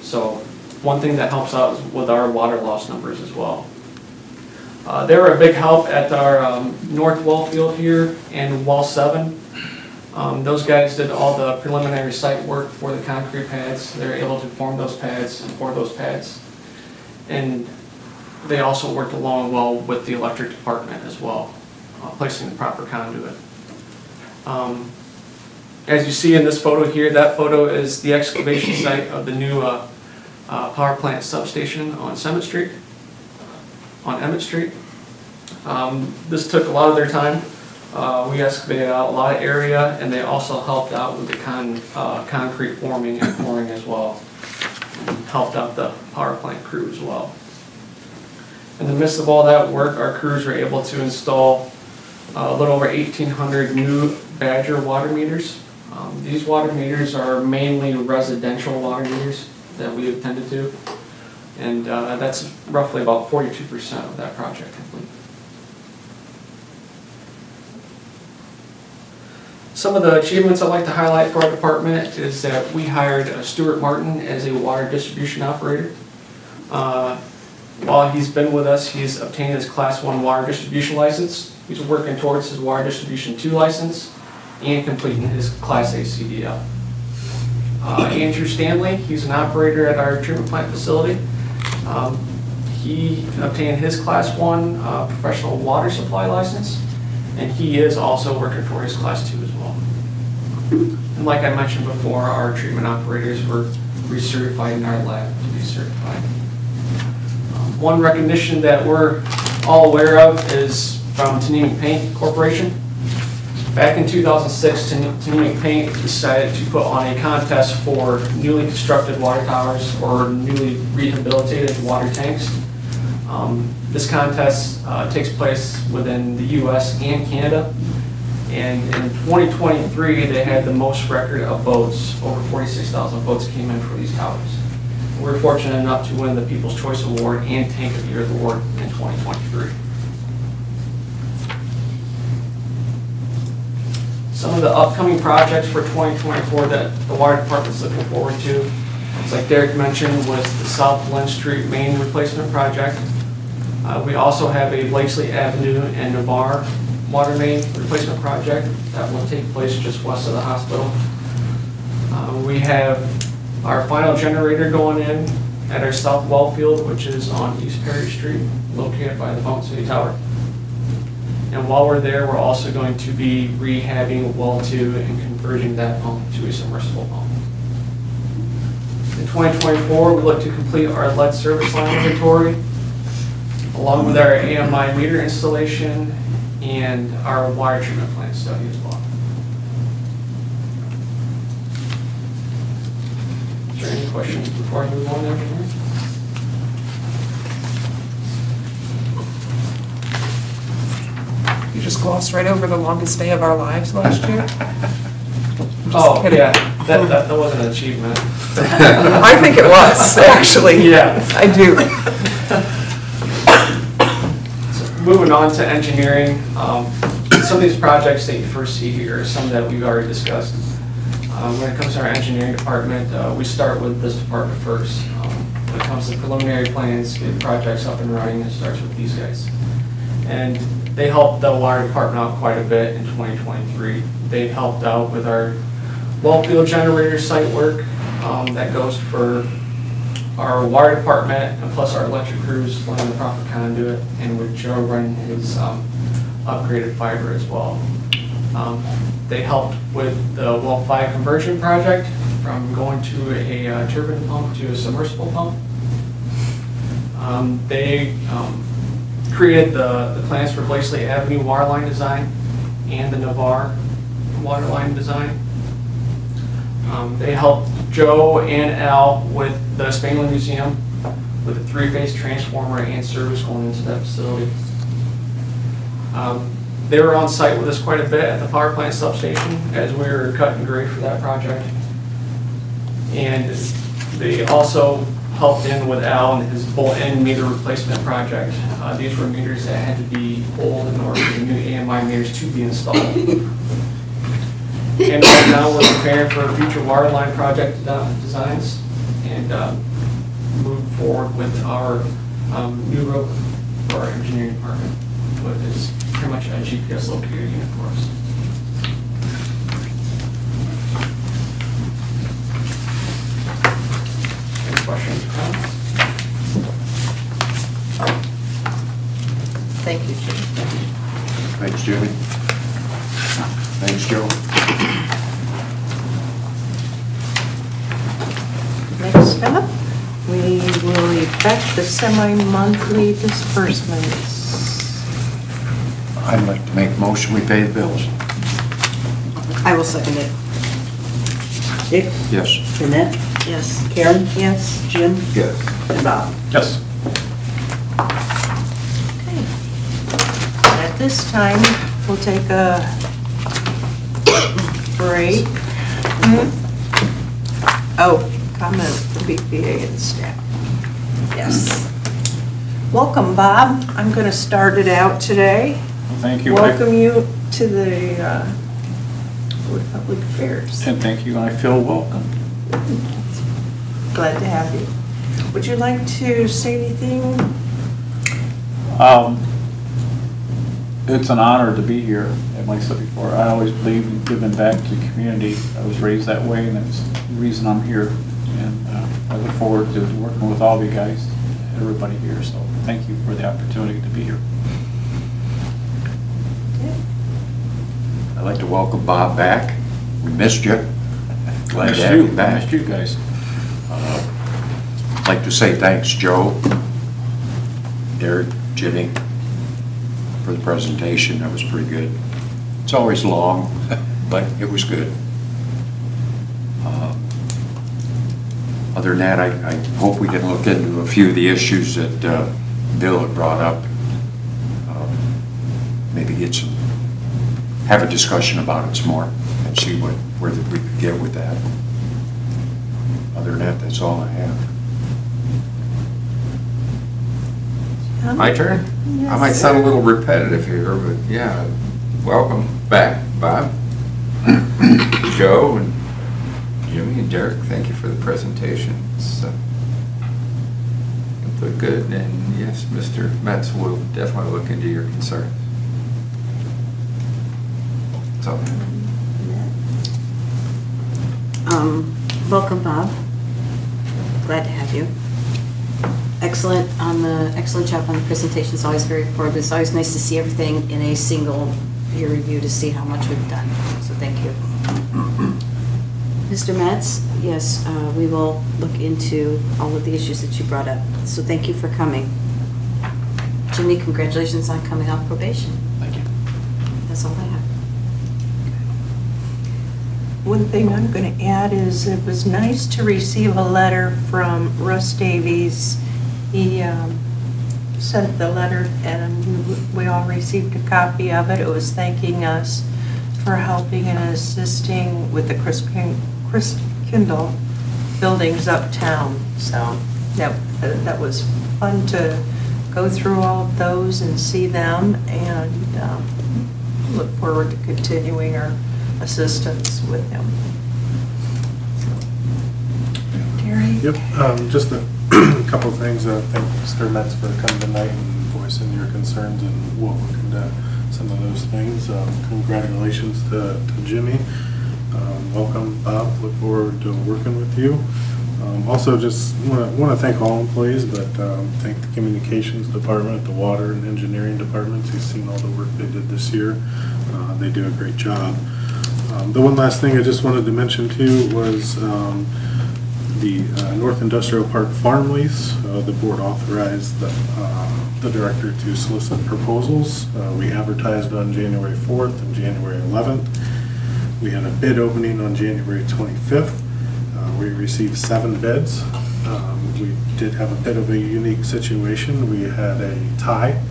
So one thing that helps out is with our water loss numbers as well. They were a big help at our north well field here and well 7. Those guys did all the preliminary site work for the concrete pads. They were able to form those pads and pour those pads. And they also worked along well with the electric department as well, placing the proper conduit. As you see in this photo here, that photo is the excavation site of the new power plant substation on Emmett Street. This took a lot of their time. We excavated out a lot of area, and they also helped out with the concrete forming and pouring as well, and helped out the power plant crew as well. In the midst of all that work, our crews were able to install a little over 1,800 new Badger water meters. These water meters are mainly residential water meters that we attended to, and that's roughly about 42% of that project complete. Some of the achievements I'd like to highlight for our department is that we hired Stuart Martin as a water distribution operator. While he's been with us, he's obtained his Class 1 water distribution license. He's working towards his water distribution 2 license and completing his Class A CDL. Andrew Stanley, he's an operator at our treatment plant facility. He obtained his Class 1 professional water supply license, and he is also working for his Class 2 as well. And like I mentioned before, our treatment operators were recertified in our lab to be certified. One recognition that we're all aware of is from Tennemic Paint Corporation. Back in 2006, Tennemic Paint decided to put on a contest for newly constructed water towers or newly rehabilitated water tanks. This contest takes place within the US and Canada. And in 2023, they had the most record of votes. Over 46,000 votes came in for these towers. We were fortunate enough to win the People's Choice Award and Tank of the Year Award in 2023. Some of the upcoming projects for 2024 that the water department's looking forward to, as like Derek mentioned, was the South Lynn Street main replacement project. We also have a Blakesley Avenue and Navarre water main replacement project that will take place just west of the hospital. We have our final generator going in at our south well field, which is on East Perry Street, located by the Fountain City Tower. And while we're there, we're also going to be rehabbing well 2 and converting that pump to a submersible pump. In 2024, we look to complete our lead service line inventory, along with our AMI meter installation and our water treatment plant study as well. Is there any questions before I move on there? You just glossed right over the longest day of our lives last year. Oh, kidding. yeah, that wasn't an achievement. I think it was, actually. Yeah. I do. Moving on to engineering, some of these projects that you first see here are some that we've already discussed. When it comes to our engineering department, we start with this department first. When it comes to preliminary plans, get projects up and running, it starts with these guys. And they helped the water department out quite a bit in 2023. They've helped out with our well field generator site work that goes for our water department and plus our electric crews running the proper conduit, and with Joe running his upgraded fiber as well. They helped with the well 5 conversion project from going to a turbine pump to a submersible pump. They created the plans for Blakely Avenue water line design and the Navarre water line design. They helped Joe and Al with the Spangler Museum with a 3-phase transformer and service going into that facility. They were on site with us quite a bit at the power plant substation as we were cutting grade for that project. And they also helped in with Al and his bolt-in meter replacement project. These were meters that had to be old in order for the new AMI meters to be installed. And right now we're preparing for future water line project designs and move forward with our new rope for our engineering department, which is pretty much a GPS locator unit for us. Any questions or comments? Thank you, Jim. Thanks, Jimmy. Thanks, Joe. Next up, we will effect the semi-monthly disbursements. I'd like to make a motion, we pay the bills. I will second it. Dick? Yes. Annette? Yes. Karen? Yes. Jim? Yes. And Bob? Yes. Okay. At this time, we'll take a break. Oh, comments from BPA and staff. Yes. Welcome, Bob. I'm going to start it out today. Thank you. Welcome you to the Board of Public Affairs. And thank you. I feel welcome. Glad to have you. Would you like to say anything? It's an honor to be here. Like I said before, I always believe in giving back to the community. I was raised that way, and that's the reason I'm here. And I look forward to working with all of you guys, everybody here. So thank you for the opportunity to be here. I'd like to welcome Bob back. We missed you. Glad to have you back. I missed you guys. I'd like to say thanks, Joe, Derek, Jimmy, for the presentation. That was pretty good. It's always long, but it was good. Other than that, I hope we can look into a few of the issues that Bill had brought up. Maybe have a discussion about it some more and see where we could get with that. Other than that, that's all I have. My turn? Yes, I might sound a little repetitive here, but yeah, welcome back, Bob, Joe, and Jimmy and Derek. Thank you for the presentation. It's put good, and yes, Mr. Metz will definitely look into your concerns. So, Welcome, Bob. Glad to have you. Excellent job on the presentation. It's always very informative. It's always nice to see everything in a single peer review to see how much we've done. So thank you. Mr. Metz, yes, we will look into all of the issues that you brought up. So thank you for coming. Jimmy, congratulations on coming off probation. Thank you. That's all I have. One thing I'm going to add is it was nice to receive a letter from Russ Davies. He sent the letter and we all received a copy of it. It was thanking us for helping and assisting with the Chris Kindle buildings uptown. So that was fun to go through all of those and see them, and look forward to continuing our assistance with him. Gary? Yep, just a couple of things. Thank Mr. Metz for coming tonight and voicing your concerns, and we'll look into some of those things. Congratulations to Jimmy. Welcome, Bob. Look forward to working with you. Also, just want to thank all employees, but thank the communications department, the water and engineering departments. You've seen all the work they did this year. They do a great job. The one last thing I just wanted to mention too was the North Industrial Park farm lease. The board authorized the director to solicit proposals. We advertised on January 4th and January 11th. We had a bid opening on January 25th. We received 7 bids. We did have a bit of a unique situation. We had a tie.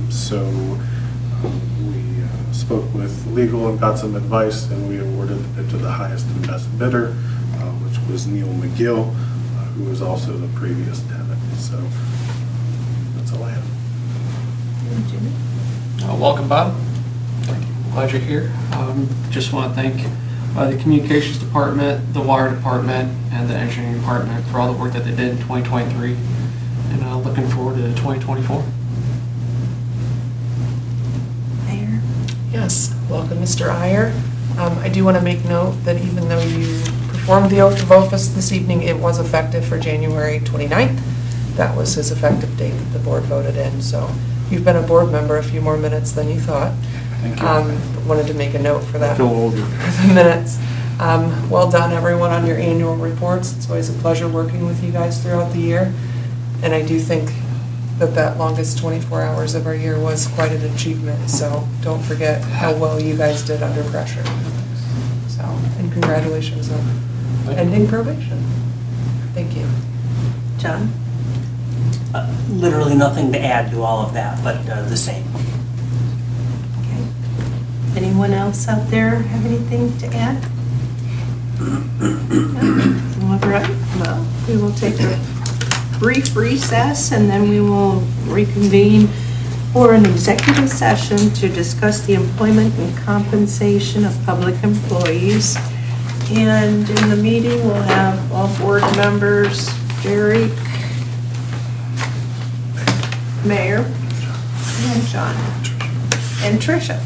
So we spoke with legal and got some advice, and we awarded the bid to the highest and best bidder, which was Neil McGill, who was also the previous tenant. So that's all I have. Jimmy? Welcome, Bob. Glad you're here. Just want to thank the communications department, the water department, and the engineering department for all the work that they did in 2023, and looking forward to 2024. Eyre? Yes, welcome, Mr. Eyre. I do want to make note that even though you performed the oath of office this evening, it was effective for January 29th. That was his effective date that the board voted in. So you've been a board member a few more minutes than you thought. Thank you. Wanted to make a note for that. I feel older. For the minutes. Well done, everyone, on your annual reports. It's always a pleasure working with you guys throughout the year. And I do think that longest 24 hours of our year was quite an achievement. So don't forget how well you guys did under pressure. So, and congratulations on ending probation. Thank you. John? Literally nothing to add to all of that, but the same. Okay. Anyone else out there have anything to add? No? All right. Well, we will take a brief recess, and then we will reconvene for an executive session to discuss the employment and compensation of public employees. And in the meeting, we'll have all board members, Derrick, Mayor, and John, and Tricia.